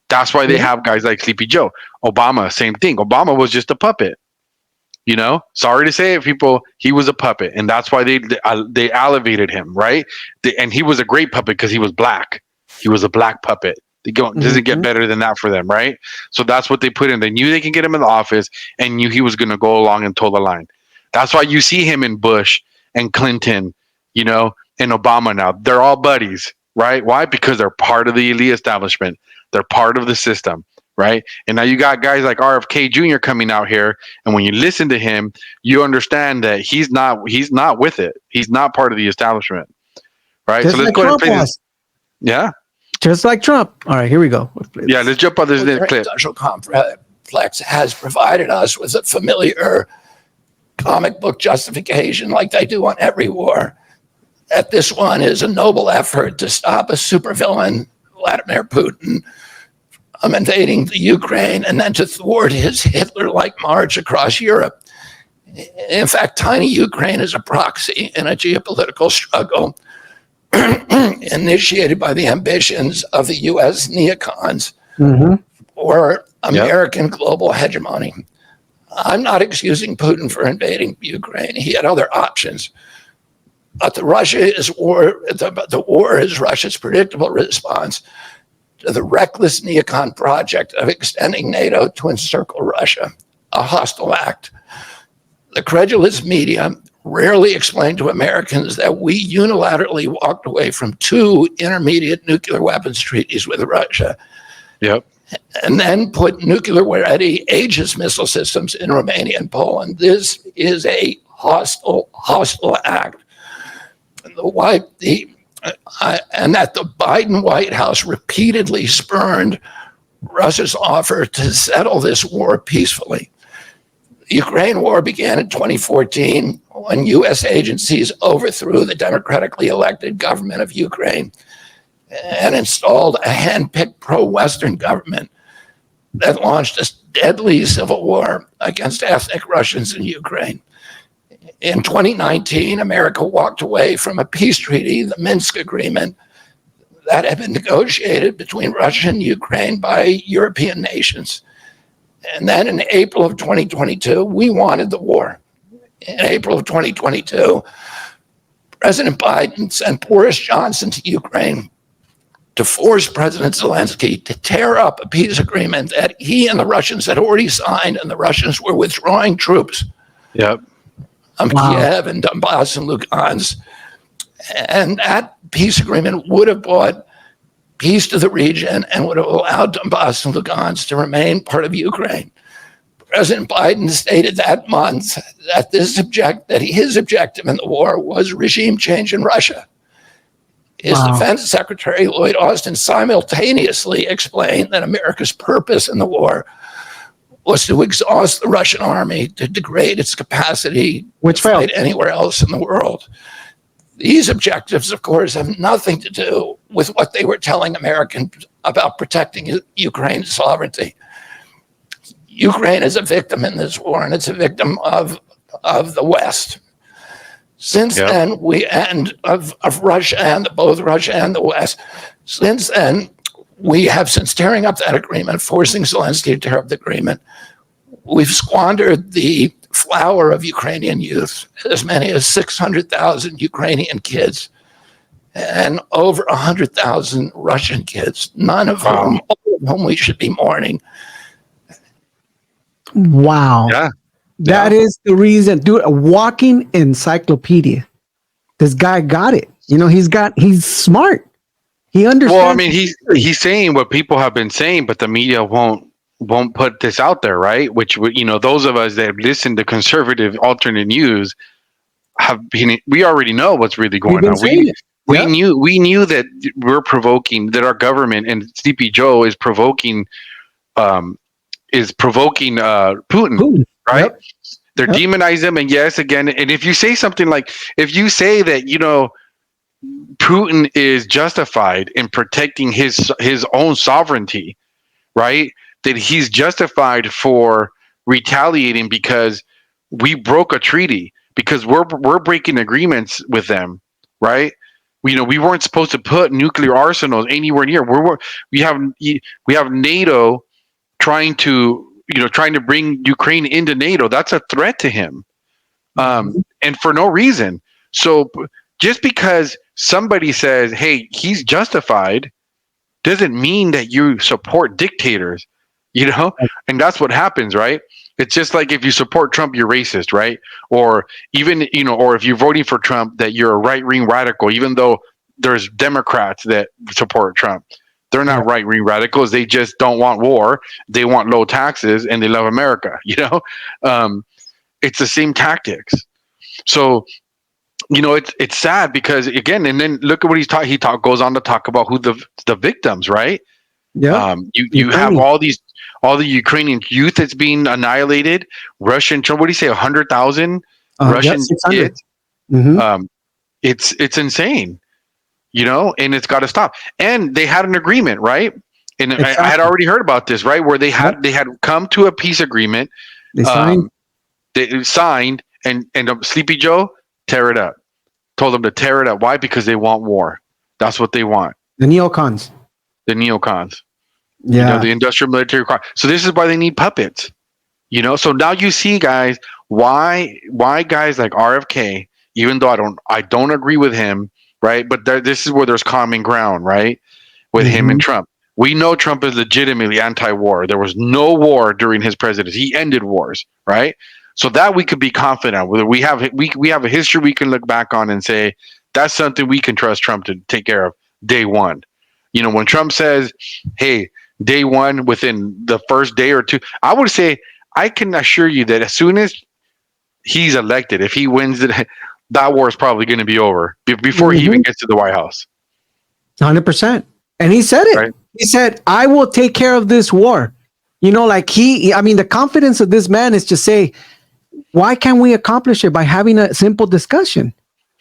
That's why they have guys like Sleepy Joe. Obama, same thing. Obama was just a puppet. Sorry to say it, people. He was a puppet, and that's why they elevated him, right? And he was a great puppet because he was black. He was a black puppet. Doesn't get better than that for them, right? So that's what they put in. They knew they can get him in the office and knew he was going to go along and toe the line. That's why you see him in Bush and Clinton, and Obama now. They're all buddies, right? Why? Because they're part of the elite establishment. They're part of the system, right? And now you got guys like RFK Jr. coming out here, and when you listen to him, you understand that he's not with it. He's not part of the establishment, right? Just so let's like go ahead and Trump play was. this. Yeah, Just like Trump. All right, here we go. yeah. Let's jump on this clip. Industrial complex has provided us with a familiar comic book justification, like they do on every war, that this one is a noble effort to stop a supervillain, Vladimir Putin, invading the Ukraine and then to thwart his Hitler-like march across Europe. In fact, tiny Ukraine is a proxy in a geopolitical struggle initiated by the ambitions of the U.S. neocons or American global hegemony. I'm not excusing Putin for invading Ukraine. He had other options. But the war is Russia's predictable response to the reckless neocon project of extending NATO to encircle Russia, a hostile act. The credulous media rarely explain to Americans that we unilaterally walked away from 2 intermediate nuclear weapons treaties with Russia. Yep. and then put nuclear-ready Aegis missile systems in Romania and Poland. This is a hostile act. And that the Biden White House repeatedly spurned Russia's offer to settle this war peacefully. The Ukraine war began in 2014 when U.S. agencies overthrew the democratically elected government of Ukraine and installed a hand-picked pro-Western government that launched a deadly civil war against ethnic Russians in Ukraine. In 2019, America walked away from a peace treaty, the Minsk Agreement, that had been negotiated between Russia and Ukraine by European nations. And then in April of 2022, we wanted the war. In April of 2022, President Biden sent Boris Johnson to Ukraine to force President Zelensky to tear up a peace agreement that he and the Russians had already signed, and the Russians were withdrawing troops. Yep. Kiev and Donbass and Lugansk. And that peace agreement would have brought peace to the region and would have allowed Donbass and Lugansk to remain part of Ukraine. President Biden stated that month that his objective in the war was regime change in Russia. His defense secretary, Lloyd Austin, simultaneously explained that America's purpose in the war was to exhaust the Russian army, to degrade its capacity to fight anywhere else in the world. These objectives, of course, have nothing to do with what they were telling Americans about protecting Ukraine's sovereignty. Ukraine is a victim in this war, and it's a victim of the West. Since then, of Russia and both Russia and the West. Since then, we have, since tearing up that agreement, forcing Zelensky to tear up the agreement, we've squandered the flower of Ukrainian youth, as many as 600,000 Ukrainian kids, and over 100,000 Russian kids, all of whom we should be mourning. Wow. Yeah. That is the reason, dude. A walking encyclopedia. This guy got it. You know, he's smart. He understands. Well, I mean, he's saying what people have been saying, but the media won't put this out there, right? Which, you know, those of us that listen to conservative alternate news we already know what's really going on. We knew that we're provoking, that our government and Sleepy Joe is provoking Putin, right? Yep. They're demonizing him, and yes, again, and if you say something like, if you say that, you know, Putin is justified in protecting his own sovereignty, right? That he's justified for retaliating because we broke a treaty, because we're breaking agreements with them, right? We weren't supposed to put nuclear arsenals anywhere near. We have NATO trying to bring Ukraine into NATO. That's a threat to him, and for no reason. So just because somebody says, "Hey, he's justified," doesn't mean that you support dictators, and that's what happens, right? It's just like if you support Trump, you're racist, right? Or even, or if you're voting for Trump, that you're a right-wing radical, even though there's Democrats that support Trump. They're not right-wing radicals. They just don't want war. They want low taxes and they love America, it's the same tactics. So, it's sad because again, and then look at what he goes on to talk about who the victims, right? Yeah. You have all the Ukrainian youth that's being annihilated. Russian, what do you say, 100,000 Russian kids? Mm-hmm. It's insane, and it's got to stop. And they had an agreement, right? And I had already heard about this, right? Where they had come to a peace agreement. They signed. They signed, and Sleepy Joe tear it up. Told them to tear it up. Why? Because they want war. That's what they want. The neocons. Yeah. The industrial military. So this is why they need puppets. So now you see, guys, why guys like RFK, even though I don't agree with him, right? But this is where there's common ground, right? With him and Trump. We know Trump is legitimately anti-war. There was no war during his presidency. He ended wars, right? So that we could be confident with. We have a history we can look back on and say that's something we can trust Trump to take care of day one. When Trump says, "Hey, day one," within the first day or two, I would say I can assure you that as soon as he's elected, if he wins it, that war is probably going to be over before he even gets to the White House. 100%. And he said it. Right. He said, "I will take care of this war." The confidence of this man is to say, why can't we accomplish it by having a simple discussion?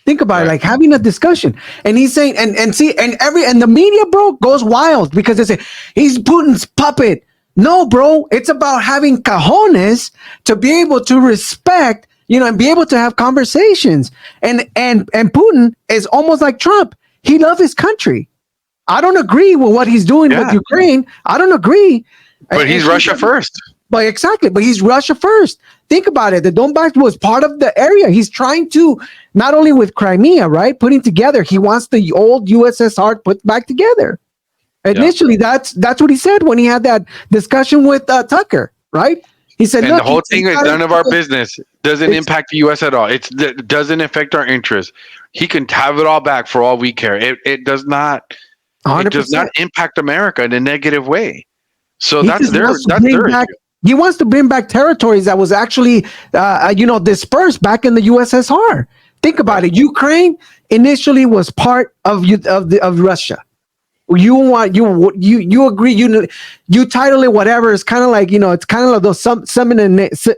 Think about it, like having a discussion. And he's saying, and the media, bro, goes wild because they say he's Putin's puppet. No, bro, it's about having cojones to be able to respect, and be able to have conversations. And Putin is almost like Trump. He loves his country. I don't agree with what he's doing with Ukraine. I don't agree. But he's Russia first. But he's Russia first. Think about it. The Donbass was part of the area. He's trying to, not only with Crimea, right? Putting together. He wants the old USSR put back together. Initially, that's what he said when he had that discussion with Tucker, right? He said, and the whole thing is none of our business. Doesn't impact the U.S. at all. It doesn't affect our interests. He can have it all back for all we care. It does not. 100%. It does not impact America in a negative way. So that's their issue. He wants to bring back territories that was actually, dispersed back in the USSR. Think about it. Ukraine initially was part of Russia. You agree. You title it whatever. It's kind of like it's kind of like those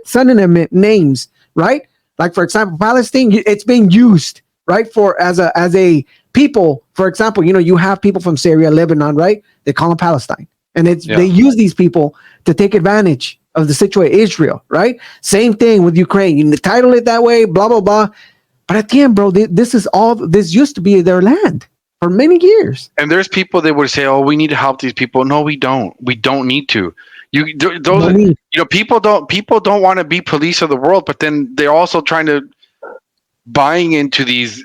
synonym names, right? Like for example, Palestine. It's being used right for as a people. For example, you have people from Syria, Lebanon, right? They call them Palestine. And they use these people to take advantage of the situation. Israel, right? Same thing with Ukraine. You title it that way, blah, blah, blah. But at the end, bro, this used to be their land for many years. And there's people that would say, "Oh, we need to help these people." No, we don't. We don't need to. People don't want to be police of the world, but then they're also trying to buying into these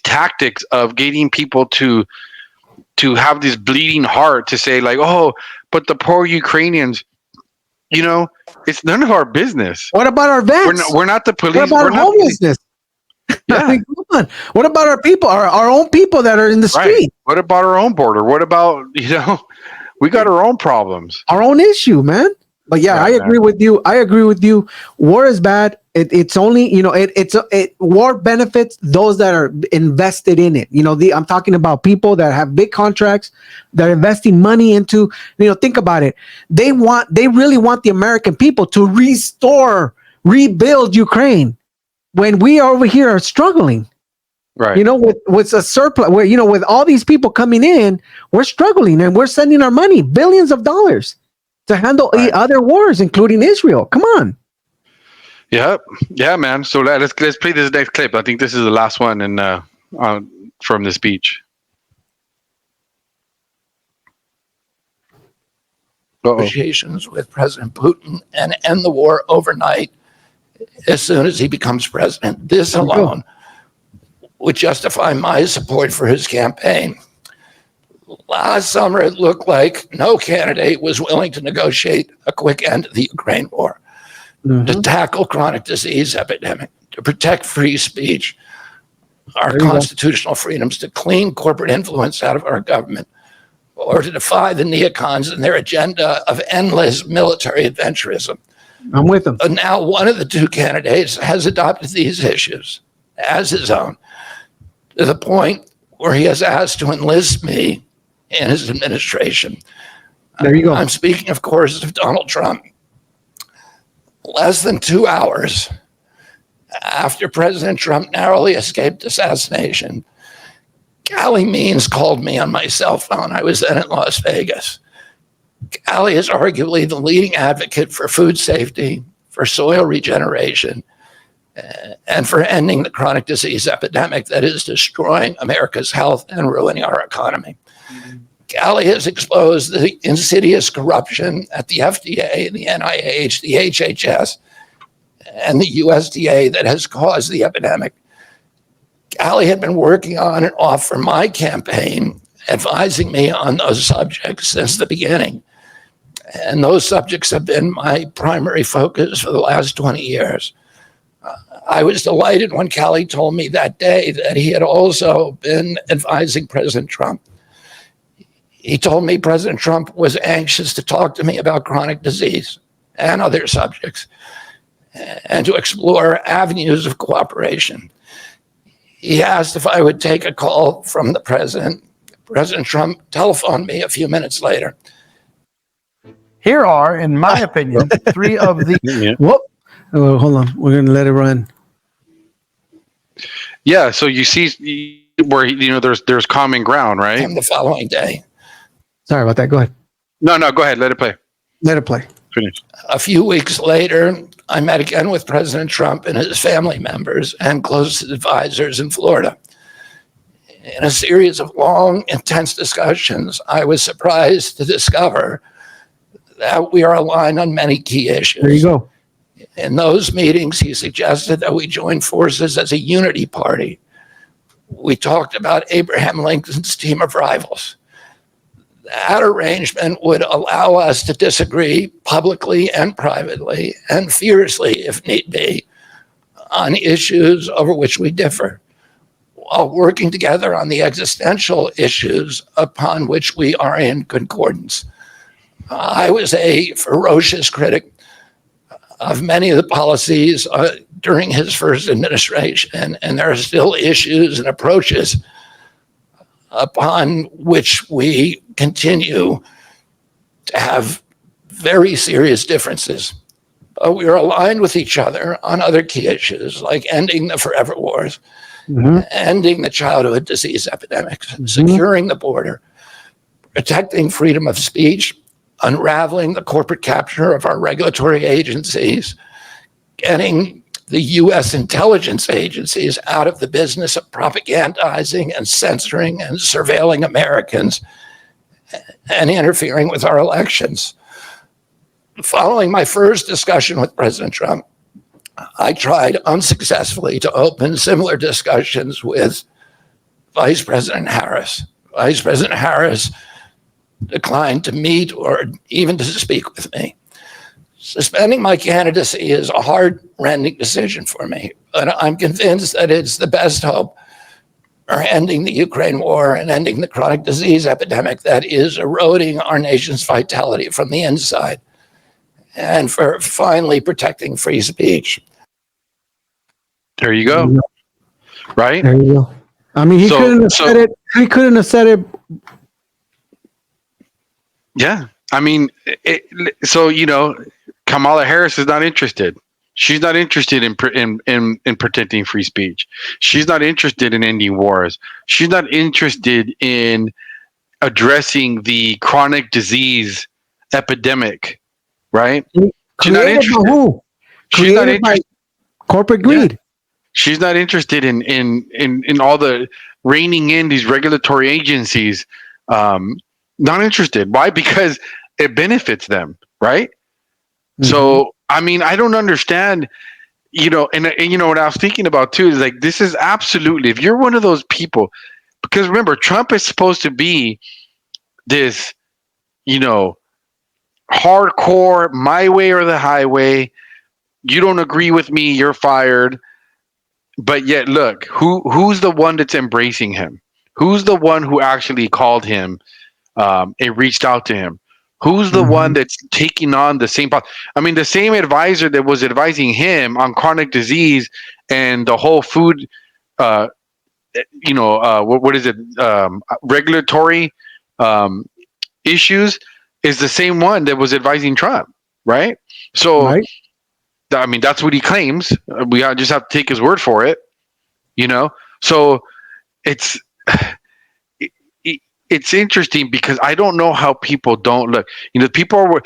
tactics of getting people to have this bleeding heart to say like, "Oh, but the poor Ukrainians," it's none of our business. What about our vets? We're not the police. What about our homelessness? Yeah. Come on. What about our people, our own people that are in the street? Right. What about our own border? What about, we got our own problems. Our own issue, man. But I agree with you. War is bad. It's only, war benefits those that are invested in it. I'm talking about people that have big contracts, that are investing money into, think about it. They really want the American people to rebuild Ukraine when we over here are struggling. Right. With a surplus, where, with all these people coming in, we're struggling and we're sending our money, billions of dollars to handle other wars, including Israel. Come on. Yep. Yeah, man. So let's play this next clip. I think this is the last one from the speech. Negotiations with President Putin and end the war overnight as soon as he becomes president. This alone would justify my support for his campaign. Last summer, it looked like no candidate was willing to negotiate a quick end to the Ukraine war, to tackle chronic disease epidemic, to protect free speech, our constitutional freedoms, to clean corporate influence out of our government, or to defy the neocons and their agenda of endless military adventurism. I'm with them. But now one of the two candidates has adopted these issues as his own, to the point where he has asked to enlist me in his administration. There you go. I'm speaking, of course, of Donald Trump. Less than 2 hours after President Trump narrowly escaped assassination, Callie Means called me on my cell phone. I was then in Las Vegas. Callie is arguably the leading advocate for food safety, for soil regeneration, and for ending the chronic disease epidemic that is destroying America's health and ruining our economy. Callie has exposed the insidious corruption at the FDA, the NIH, the HHS, and the USDA that has caused the epidemic. Callie had been working on and off for my campaign, advising me on those subjects since the beginning. And those subjects have been my primary focus for the last 20 years. I was delighted when Callie told me that day that he had also been advising President Trump. He told me President Trump was anxious to talk to me about chronic disease and other subjects, and to explore avenues of cooperation. He asked if I would take a call from the president. President Trump telephoned me a few minutes later. Here are, in my opinion, three of the. Whoop. Oh, hold on. We're going to let it run. Yeah. So you see where, there's common ground, right? And the following day, Sorry about that. Go ahead. No, go ahead. Let it play. Let it play. Finish. a few weeks later, I met again with President Trump and his family members and close advisors in Florida. In a series of long, intense discussions, I was surprised to discover that we are aligned on many key issues. There you go. In those meetings, he suggested that we join forces as a unity party. We talked about Abraham Lincoln's team of rivals. That arrangement would allow us to disagree publicly and privately, and fiercely, if need be, on issues over which we differ, while working together on the existential issues upon which we are in concordance. I was a ferocious critic of many of the policies during his first administration, and there are still issues and approaches upon which we continue to have very serious differences. But we are aligned with each other on other key issues, like ending the forever wars, ending the childhood disease epidemics, securing the border, protecting freedom of speech, unraveling the corporate capture of our regulatory agencies, getting the U.S. intelligence agencies out of the business of propagandizing and censoring and surveilling Americans and interfering with our elections. Following my first discussion with President Trump, I tried unsuccessfully to open similar discussions with Vice President Harris. Vice President Harris declined to meet or even to speak with me. Suspending my candidacy is a heart-rending decision for me, but I'm convinced that it's the best hope for ending the Ukraine war and ending the chronic disease epidemic that is eroding our nation's vitality from the inside, and for finally protecting free speech. There you go. Right? There you go. I mean, he couldn't have said it. He couldn't have said it. Yeah. I mean, Kamala Harris is not interested. She's not interested in protecting free speech. She's not interested in ending wars. She's not interested in addressing the chronic disease epidemic, right? She's not interested. Who? She's not interested. Corporate greed. Yeah. She's not interested in all the reining in these regulatory agencies. Not interested. Why? Because it benefits them, right? So, I mean, I don't understand, and what I was thinking about too is like, this is absolutely, if you're one of those people, because remember, Trump is supposed to be this, you know, hardcore my way or the highway. You don't agree with me, you're fired. But yet, look, who's the one that's embracing him? Who's the one who actually called him and reached out to him? Who's the one that's taking on the same? I mean, the same advisor that was advising him on chronic disease and the whole food, uh, what is it? Regulatory um, issues is the same one that was advising Trump, right? So, Right. I mean, that's what he claims. We just have to take his word for it, you know. So it's it's interesting because I don't know how people don't look. You know, people were,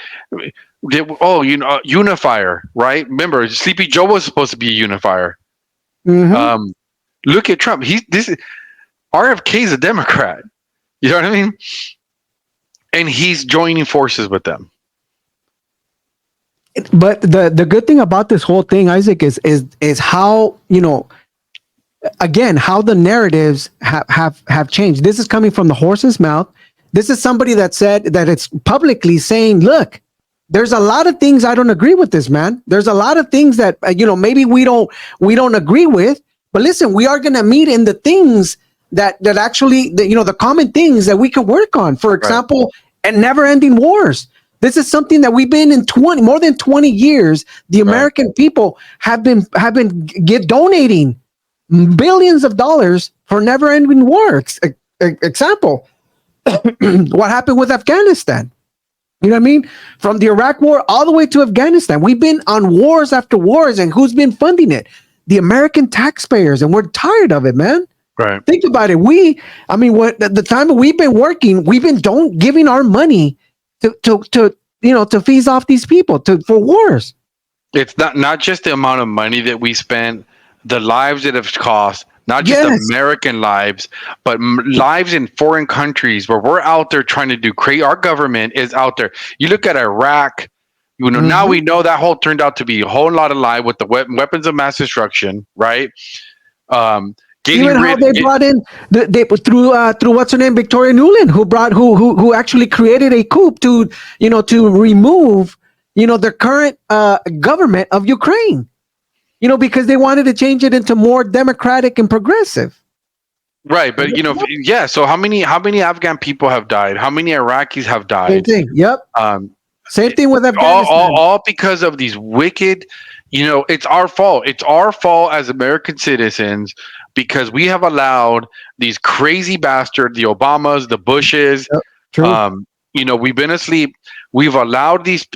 unifier, right? Remember, Sleepy Joe was supposed to be a unifier. Mhm. Look at Trump. RFK is a Democrat. You know what I mean? And he's joining forces with them. But the good thing about this whole thing, Isaac, is how, again, how the narratives have changed. This is coming from the horse's mouth. This is somebody that said that it's publicly saying, look, there's a lot of things I don't agree with this, man. There's a lot of things that maybe we don't agree with, but listen, we are going to meet in the things that actually the common things that we can work on. For example, and never-ending wars. This is something that we've been in more than 20 years. The American people have been donating billions of dollars for never-ending wars. Example, what happened with Afghanistan? You know what I mean? From the Iraq War all the way to Afghanistan, we've been on wars after wars, and who's been funding it? The American taxpayers, and we're tired of it, man. Right. Think about it. What the time we've been working, we've been giving our money to feast off these people for wars. It's not just the amount of money that we spent, the lives that have cost, not just American lives, but lives in foreign countries where we're out there trying to do crazy. Our government is out there. You look at Iraq, now we know that whole turned out to be a whole lot of lie with the weapons of mass destruction, right? Even how they brought in through what's her name, Victoria Nuland, who actually created a coup to remove the current government of Ukraine, because they wanted to change it into more democratic and progressive. Right, but So how many Afghan people have died? How many Iraqis have died? Same thing. Yep. Same thing with Afghanistan. All because of these wicked. It's our fault. It's our fault as American citizens because we have allowed these crazy bastards, the Obamas, the Bushes. Yep, true. We've been asleep. We've allowed these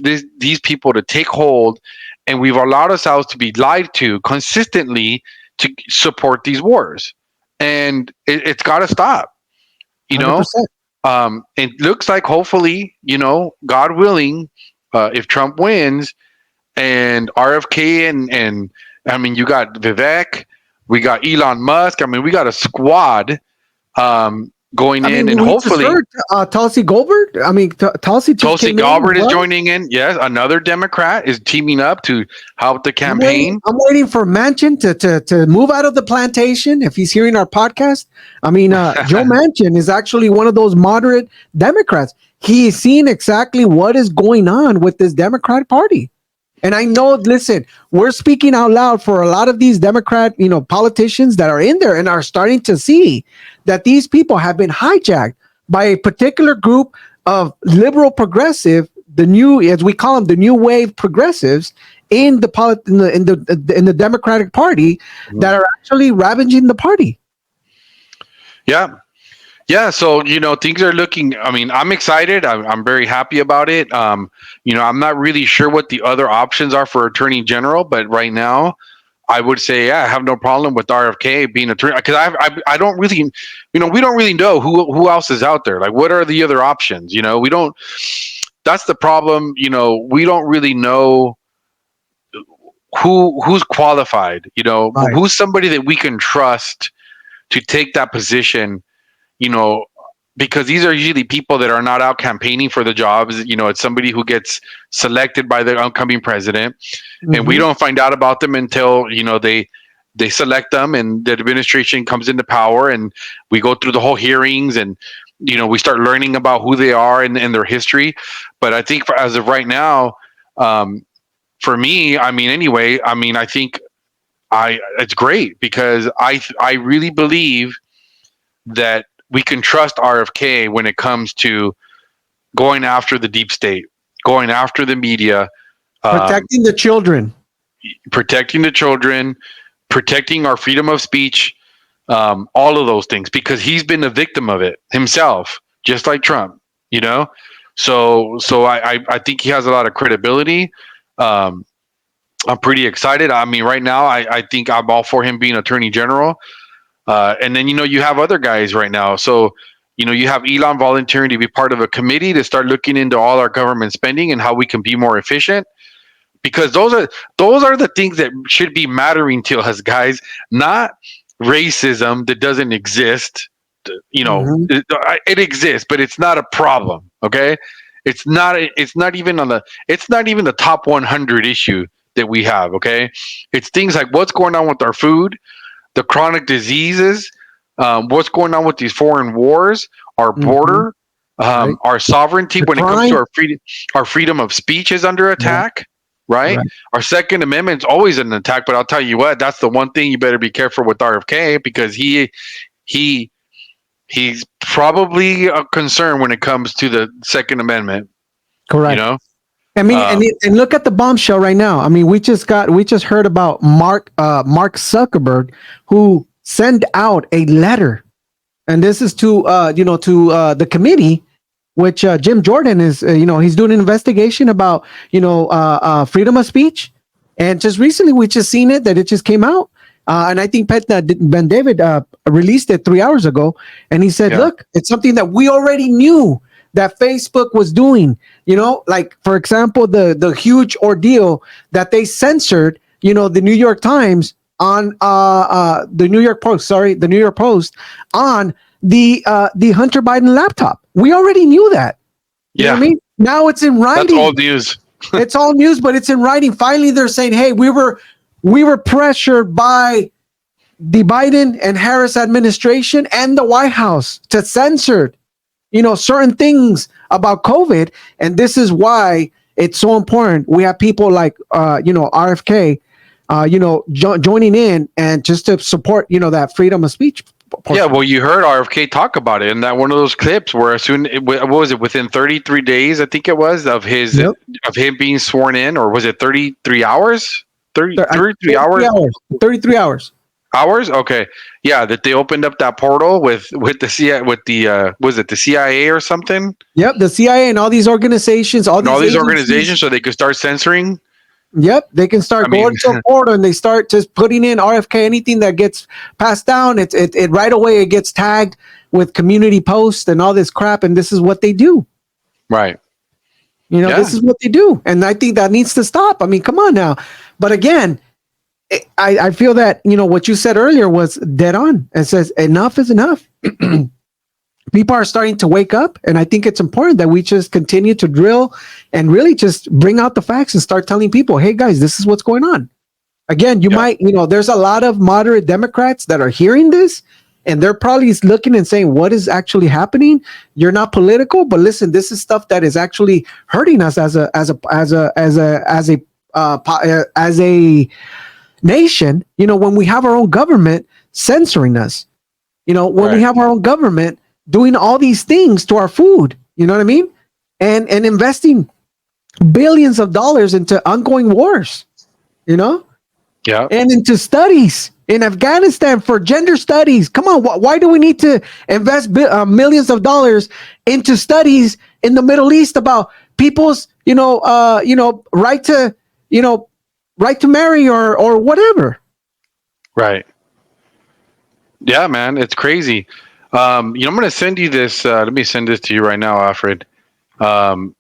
people to take hold, and we've allowed ourselves to be lied to consistently to support these wars. And it's got to stop. 100%. It looks like hopefully, God willing, if Trump wins and RFK and I mean, you got Vivek, we got Elon Musk. I mean, we got a squad going in, and hopefully Tulsi Gabbard. I mean, Tulsi Gabbard is joining in. Yes, another Democrat is teaming up to help the campaign. I'm waiting for Manchin to move out of the plantation if he's hearing our podcast. I mean, Joe Manchin is actually one of those moderate Democrats. He's seen exactly what is going on with this Democratic Party. And I know, listen, we're speaking out loud for a lot of these Democrat, politicians that are in there and are starting to see that these people have been hijacked by a particular group of liberal progressive, as we call them, the new wave progressives in the Democratic Party that are actually ravaging the party. Yeah. Yeah, so things are looking. I mean, I'm excited. I'm very happy about it. I'm not really sure what the other options are for Attorney General, but right now, I would say, I have no problem with RFK being attorney because I don't really, we don't really know who else is out there. Like, what are the other options? We don't. That's the problem. We don't really know who's qualified. Right. Who's somebody that we can trust to take that position. Because these are usually people that are not out campaigning for the jobs. It's somebody who gets selected by the upcoming president, and we don't find out about them until they select them and the administration comes into power, and we go through the whole hearings, and we start learning about who they are and their history. But I think as of right now, for me, I mean, anyway, I mean, I think it's great because I really believe that we can trust RFK when it comes to going after the deep state, going after the media, Protecting the children. protecting the children, protecting our freedom of speech, all of those things, because he's been a victim of it himself, just like Trump, you know? So I think he has a lot of credibility. I'm pretty excited. I mean, right now, I think I'm all for him being attorney general. And then, you have other guys right now. So, you have Elon volunteering to be part of a committee to start looking into all our government spending and how we can be more efficient. Because those are the things that should be mattering to us, guys, not racism that doesn't exist. Mhm. It exists, but it's not a problem. Okay, it's not even the top 100 issue that we have. Okay, it's things like what's going on with our food, the chronic diseases, what's going on with these foreign wars, our Mhm. border, Right. our sovereignty The when it comes to crime. our freedom of speech is under Yeah. attack. Right, Right. our Second Amendment's always an attack. But I'll tell you what, that's the one thing you better be careful with RFK, because he he's probably a concern when it comes to the Second Amendment. You Correct. know, I mean, um, and look at the bombshell right now. I mean, we just heard about Mark Zuckerberg, who sent out a letter, and this is to the committee, which Jim Jordan is he's doing an investigation about freedom of speech, and just recently we just seen it that it just came out, and I think Ben David released it 3 hours ago, and he said, Yeah. look, it's something that we already knew that Facebook was doing. Like for example, the huge ordeal that they censored, the New York Times on the New York Post on the Hunter Biden laptop. We already knew that. You know yeah, what I mean? Now it's in that's writing. old news. It's all news, but it's in writing. Finally, they're saying, "Hey, we were pressured by the Biden and Harris administration and the White House to censor, certain things about COVID, and this is why it's so important. We have people like, RFK, joining in and just to support, that freedom of speech. Yeah, Portion. well, you heard RFK talk about it in that one of those clips where what was it, within 33 days, I think it was, of Yep. him being sworn in, or was it 33 hours? 33 33 hours? hours. 33 hours. Hours? Okay. Yeah, that they opened up that portal with the CIA, with the was it the CIA or something? Yep, the CIA and all these organizations, all And all these these agencies. organizations, so they could start censoring. Yep, they can start I mean, going to a portal and they start just putting in RFK. Anything that gets passed down, it right away it gets tagged with community posts and all this crap. And this is what they do. right. This is what they do, and I think that needs to stop. I mean, come on now. But again, I feel that what you said earlier was dead on. It says enough is enough. People are starting to wake up, and I think it's important that we just continue to drill and really just bring out the facts and start telling people, hey guys, this is what's going on. Again, you might, there's a lot of moderate Democrats that are hearing this, and they're probably looking and saying, what is actually happening? You're not political, but listen, this is stuff that is actually hurting us as a nation. When we have our own government censoring us, when we Right. have our own government doing all these things to our food, you know what I mean? And investing billions of dollars into ongoing wars, Yeah. and into studies in Afghanistan for gender studies. Come on, why do we need to invest millions of dollars into studies in the Middle East about people's, right to, right to marry or whatever? Right. Yeah, man, it's crazy. I'm going to send you this. Let me send this to you right now, Alfred. Um,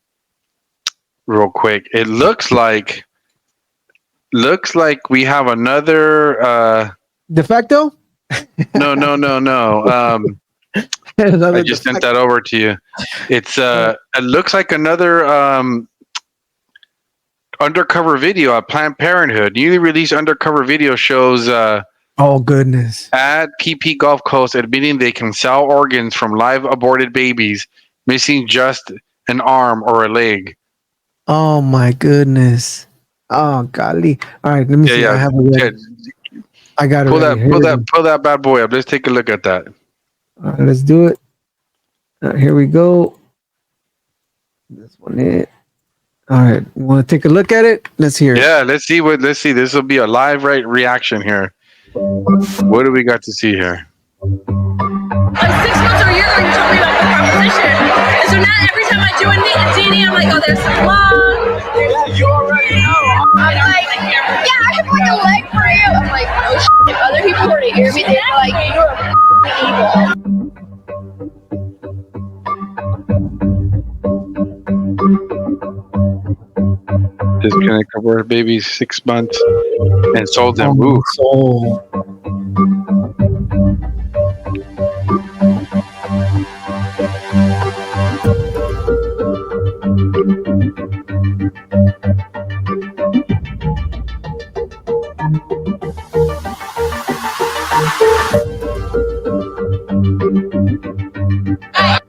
real quick. It looks like we have another. De facto. No. I just sent that over to you. It's it looks like another undercover video at Planned Parenthood. Newly released undercover video shows Oh goodness. at PP Gulf Coast, admitting they can sell organs from live aborted babies missing just an arm or a leg. Oh my goodness. Oh golly. All right, let me Yeah, see. yeah. I have it ready. I got it ready. Here we go. Pull that bad boy up. Let's take a look at that. All right, let's do it. Here we go. This one it. All right, you want to take a look at it? Let's hear it. Yeah, let's see. This will be a live reaction here. What do we got to see here? Like 6 months or a year ago, you told me about the proposition. And so now every time I do a DNA, I'm like, oh, there's some lung. Yeah, you already know. I'm like, yeah, I have like a leg for you. I'm like, oh shit. If other people were to hear me, they'd be like, you're evil. Disconnect abort babies 6 months and sold them. Oh, Ooh. soul.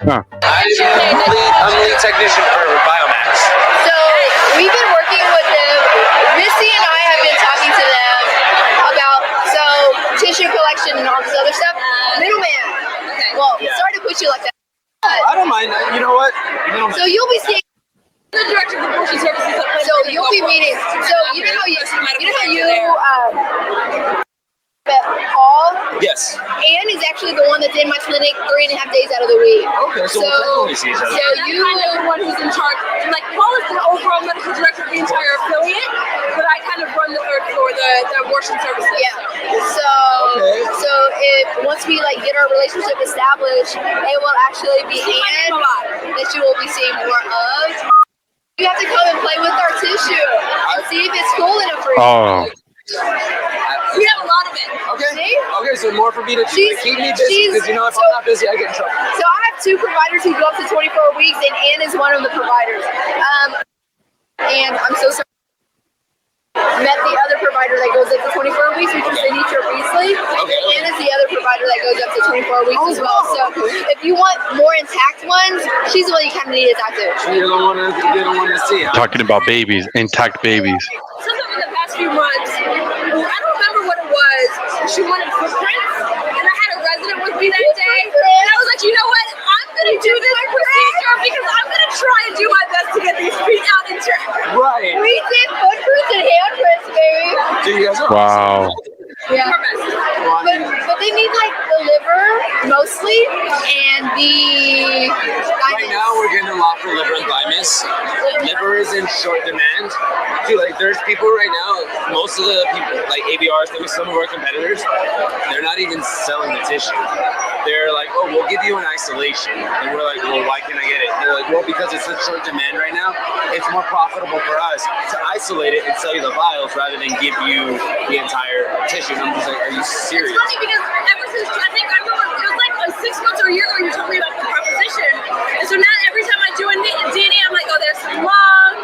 Huh. I'm the lead technician for Biomax. So we've been working with them. Missy and I have been talking to them about tissue collection and all this other stuff. Middleman. Well, sorry to put you like that. I don't mind. You know what? So you'll be seeing. The director of abortion services. So you'll be meeting. So you know how met Paul. Yes. Anne is actually the one that's in my clinic 3.5 days out of the week. Okay, so we'll definitely see each other. So you are the one who's in charge. Like Paul is the overall medical director of the entire affiliate, but I kind of run the third floor, the abortion services. Yeah. So if once we like get our relationship established, it will actually be Anne that you will be seeing more of. You have to come and play with our tissue and see if it's cool enough for you. Oh. We have a lot of it. Okay. See? Okay, so more for me to keep me busy because you know if I'm not busy, I get in trouble. So I have 2 providers who go up to 24 weeks, and Anne is one of the providers. And I'm so sorry. Met the other provider that goes up to 24 weeks, which is Anitra Beasley. Okay. And Anne is the other provider that goes up to 24 weeks as well. So if you want more intact ones, she's the one you kind of need to talk to. You're the one to see. Huh? Talking about babies, intact babies. Sometime in the past few months, I don't remember what it was. She wanted footprints, and I had a resident with me that day, and I was like, you know what? I'm gonna do this procedure because I'm gonna try and do my best to get these feet out and check. Right. We did footprints and handprints, baby. So you guys are Wow. Yeah. But they need like the liver mostly and the Right now, we're getting a lot for liver and thymus. Liver is in short demand. Dude, like, there's people right now, most of the people, like ABRs, some of our competitors, they're not even selling the tissue. They're like, oh, we'll give you an isolation. And we're like, well, why can't I get it? They're like, well, because it's such short demand right now, it's more profitable for us to isolate it and sell you the vials rather than give you the entire tissue. And I'm just like, are you serious? It's funny because ever since I remember it was like 6 months or a year ago you told me about the proposition, and so now every time I do a DNA, I'm like, oh, there's some lung.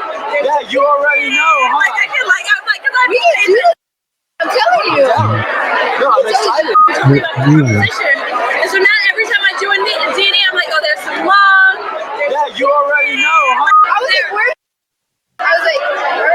Yeah, you already know, huh? We can do this. I'm telling you. No, I'm excited. You told me about the proposition, and so now every time I do a DNA, I'm like, oh, there's some lung. Yeah, you already know, huh? I was like, where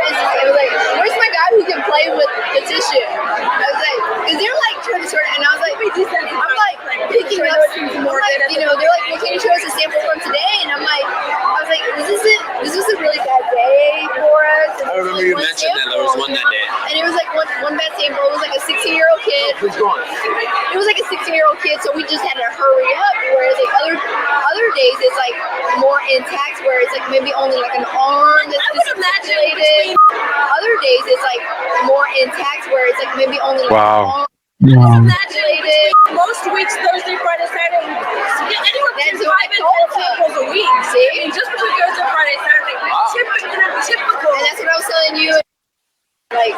is this? I was like, where's my guy who can play with the tissue? I was like, because they're like trying to sort it, and I was like, I'm like picking up some more. Like, they're like, well, can you show us a sample from today? And I was like, this was a really bad day for us. I remember you mentioned that there was one that day. And it was like one bad sample. It was like a 16-year-old kid. Who's going? It was like a 16-year-old kid, so we just had to hurry up. Whereas like other days, it's like more intact, where it's like maybe only like an arm that's dislocated. Other days, it's like more intact, where it's like maybe only like Wow. an arm. Imaginated. Most weeks, Thursday, Friday, Saturday, anywhere between 5 and 10 samples a week. See? I mean, just between Thursday, Friday, Saturday. Wow. Typical. And that's what I was telling you. Like,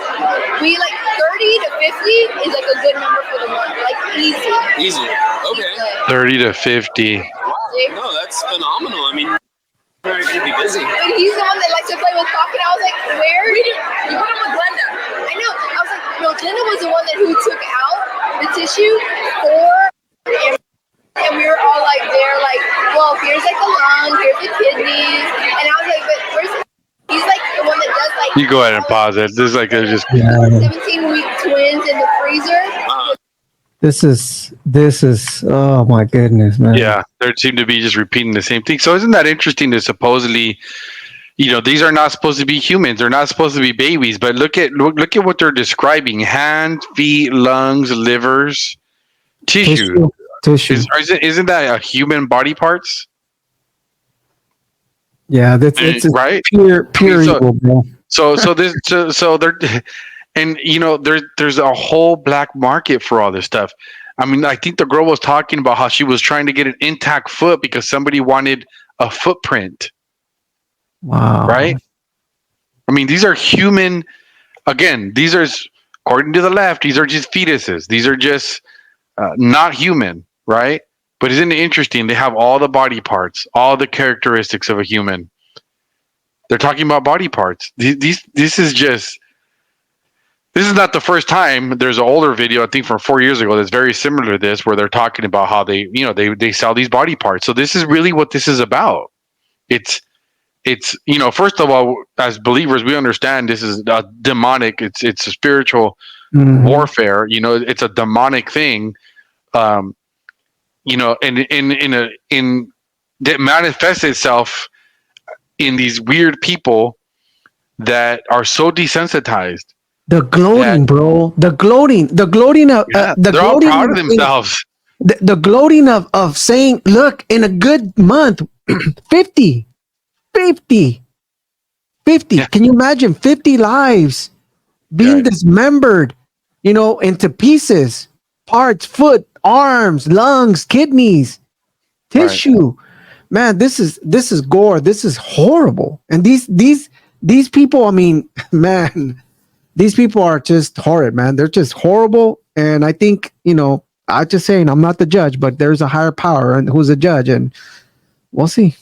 we like 30 to 50 is like a good number for the month. Like, easy. Easy. Okay. 30 to 50. Wow. No, that's phenomenal. I mean, you're going to be busy. But he's the one that likes to play with Puck, and I was like, where? You put him with Glenda. I know. I was like, no, Glenda was the one who took out tissue for, and we were all like there, like, well, here's like the lung, here's the kidneys, and I was like, but where's? He's like the one that does like. You go ahead and pause it. This is like they're just 17-week twins in the freezer. This is oh my goodness, man. yeah. They seem to be just repeating the same thing. So isn't that interesting? To supposedly, these are not supposed to be humans. They're not supposed to be babies. But look at what they're describing: hands, feet, lungs, livers, tissue. Isn't that a human body parts? Yeah, it's right. Pure evil, bro. So they're, and there's a whole black market for all this stuff. I mean, I think the girl was talking about how she was trying to get an intact foot because somebody wanted a footprint. Wow. Right. I mean, these are human. Again, these are, according to the left, these are just fetuses. These are just not human, right? But isn't it interesting? They have all the body parts, all the characteristics of a human. They're talking about body parts. This is not the first time. There's an older video, I think from 4 years ago, that's very similar to this, where they're talking about how they sell these body parts. So this is really what this is about. It's first of all, as believers, we understand this is a demonic. It's a spiritual warfare. It's a demonic thing. And that manifests itself in these weird people that are so desensitized. The gloating, bro. The gloating of they're gloating all proud of themselves. The gloating of saying, look, in a good month, 50. Yeah. Can you imagine 50 lives being dismembered, into pieces, parts, foot, arms, lungs, kidneys, tissue. Right. Man, this is gore. This is horrible. And these people, I mean, man, these people are just horrid, man. They're just horrible. And I think, I'm just saying, I'm not the judge, but there's a higher power and who's a judge, and we'll see.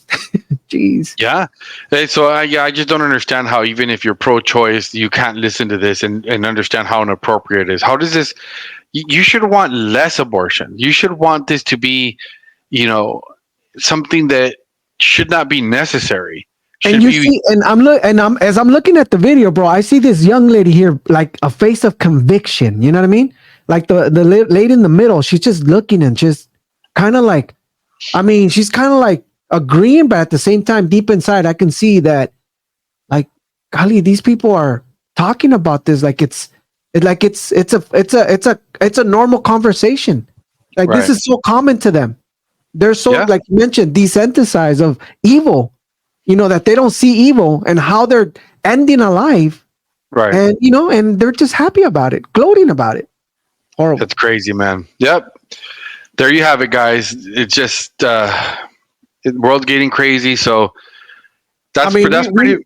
Jeez. Yeah. So I just don't understand how, even if you're pro-choice, you can't listen to this and understand how inappropriate it is. How does this? You should want less abortion. You should want this to be, something that should not be necessary. And as I'm looking at the video, bro, I see this young lady here, like a face of conviction. You know what I mean? Like the lady in the middle, she's just looking and just kind of like, I mean, she's kind of like agreeing, but at the same time, deep inside, I can see that, like, golly, these people are talking about this like it's a normal conversation. Like, right. This is so common to them. They're so, like you mentioned, desensitized of evil. That they don't see evil and how they're ending a life, right? And and they're just happy about it, gloating about it. Horrible. That's crazy, man. Yep. There you have it, guys. It's just the world's getting crazy. So that's pretty.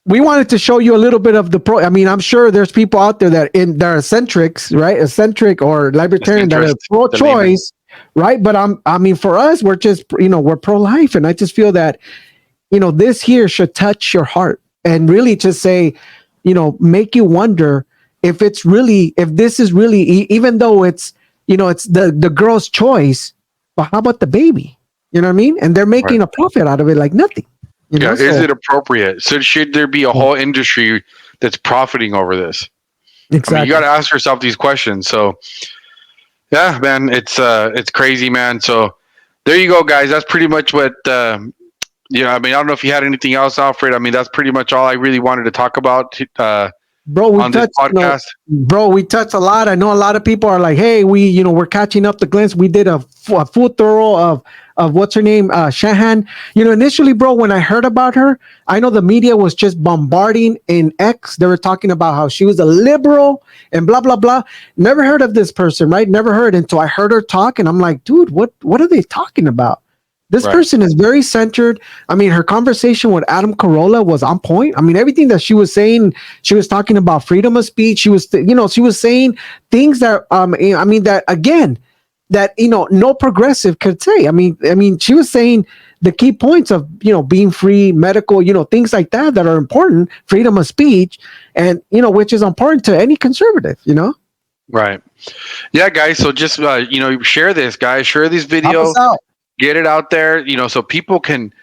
We wanted to show you a little bit of the pro. I mean, I'm sure there's people out there that are eccentrics, right? Eccentric or libertarian that are pro-choice, right? But I mean, for us, we're just we're pro-life, and I just feel that this here should touch your heart and really just say, make you wonder if this is really, even though it's it's the girl's choice, but how about the baby? You know what I mean? And they're making a profit out of it like nothing. Is it appropriate? So should there be a whole industry that's profiting over this? Exactly. I mean, you got to ask yourself these questions. So, yeah, man, it's crazy, man. So there you go, guys. That's pretty much what. I mean, I don't know if you had anything else, Alfred. I mean, that's pretty much all I really wanted to talk about. On this podcast. We touched a lot. I know a lot of people are like, hey, we're catching up the glance. We did a full thorough of what's her name, Shahan. Initially, bro, when I heard about her, I know the media was just bombarding in X. They were talking about how she was a liberal and blah, blah, blah. Never heard of this person, right? Never heard until I heard her talk. And I'm like, dude, what are they talking about? This person is very centered. I mean, her conversation with Adam Carolla was on point. I mean, everything that she was saying, she was talking about freedom of speech. She was, she was saying things that, that again, that, no progressive could say. I mean, she was saying the key points of, being free, medical, things like that are important, freedom of speech, and, which is important to any conservative, Right. Yeah, guys. So just share this, guys. Share this Help video. us out. Get it out there. So people can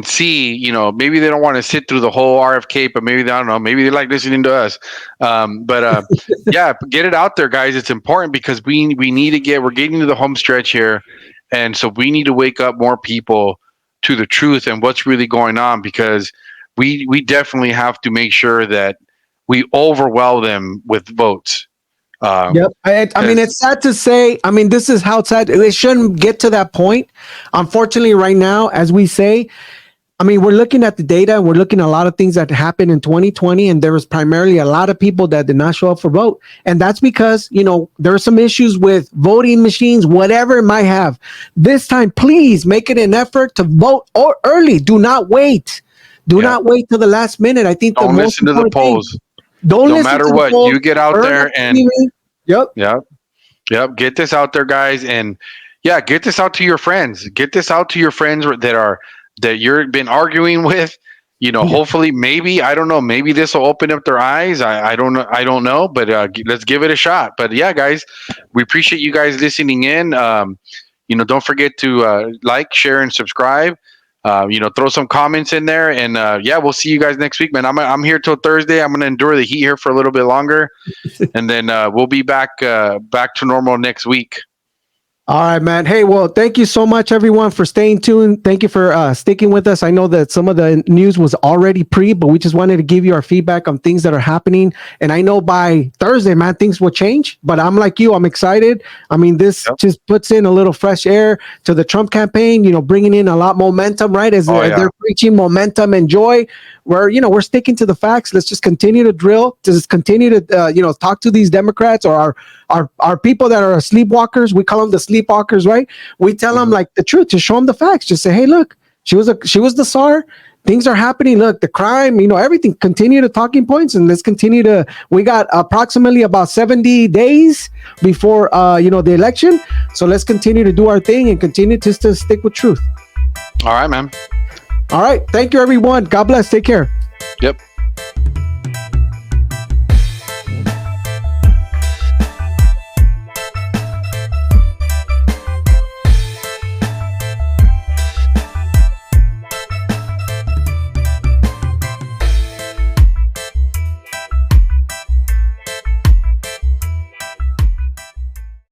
see. Maybe they don't want to sit through the whole RFK, but maybe I don't know. Maybe they like listening to us. But yeah, get it out there, guys. It's important because we need to we're getting to the home stretch here, and so we need to wake up more people to the truth and what's really going on, because we definitely have to make sure that we overwhelm them with votes. Yep. I mean, it's sad to say. I mean, this is how sad. It shouldn't get to that point. Unfortunately, right now, as we say, I mean, we're looking at the data and we're looking at a lot of things that happened in 2020. And there was primarily a lot of people that did not show up for vote. And that's because, there are some issues with voting machines, whatever it might have. This time, please make it an effort to vote early. Do not wait. Do not wait till the last minute. I think don't listen to the polls. No matter what, you get out there and Yep. Get this out there, guys, and get this out to your friends. Get this out to your friends that you've been arguing with. Hopefully, maybe I don't know. Maybe this will open up their eyes. I don't know. I don't know, but let's give it a shot. But yeah, guys, we appreciate you guys listening in. Don't forget to like, share, and subscribe. Throw some comments in there, and we'll see you guys next week, man. I'm here till Thursday. I'm gonna endure the heat here for a little bit longer, and then we'll be back to normal next week. All right, man. Hey, well, thank you so much, everyone, for staying tuned. Thank you for sticking with us. I know that some of the news was already but we just wanted to give you our feedback on things that are happening. And I know by Thursday, man, things will change. But I'm like you, I'm excited. I mean, this just puts in a little fresh air to the Trump campaign, bringing in a lot of momentum, right? As they're preaching momentum and joy. We're sticking to the facts. Let's just continue to drill, just continue to, talk to these Democrats or our people that are sleepwalkers. We call them the sleepwalkers, right? We tell them like the truth, to show them the facts. Just say, hey, look, she was the SAR. Things are happening. Look, the crime, everything. Continue the talking points, and let's continue to. We got approximately about 70 days before, the election. So let's continue to do our thing and continue to stick with truth. All right, man. All right. Thank you, everyone. God bless. Take care. Yep.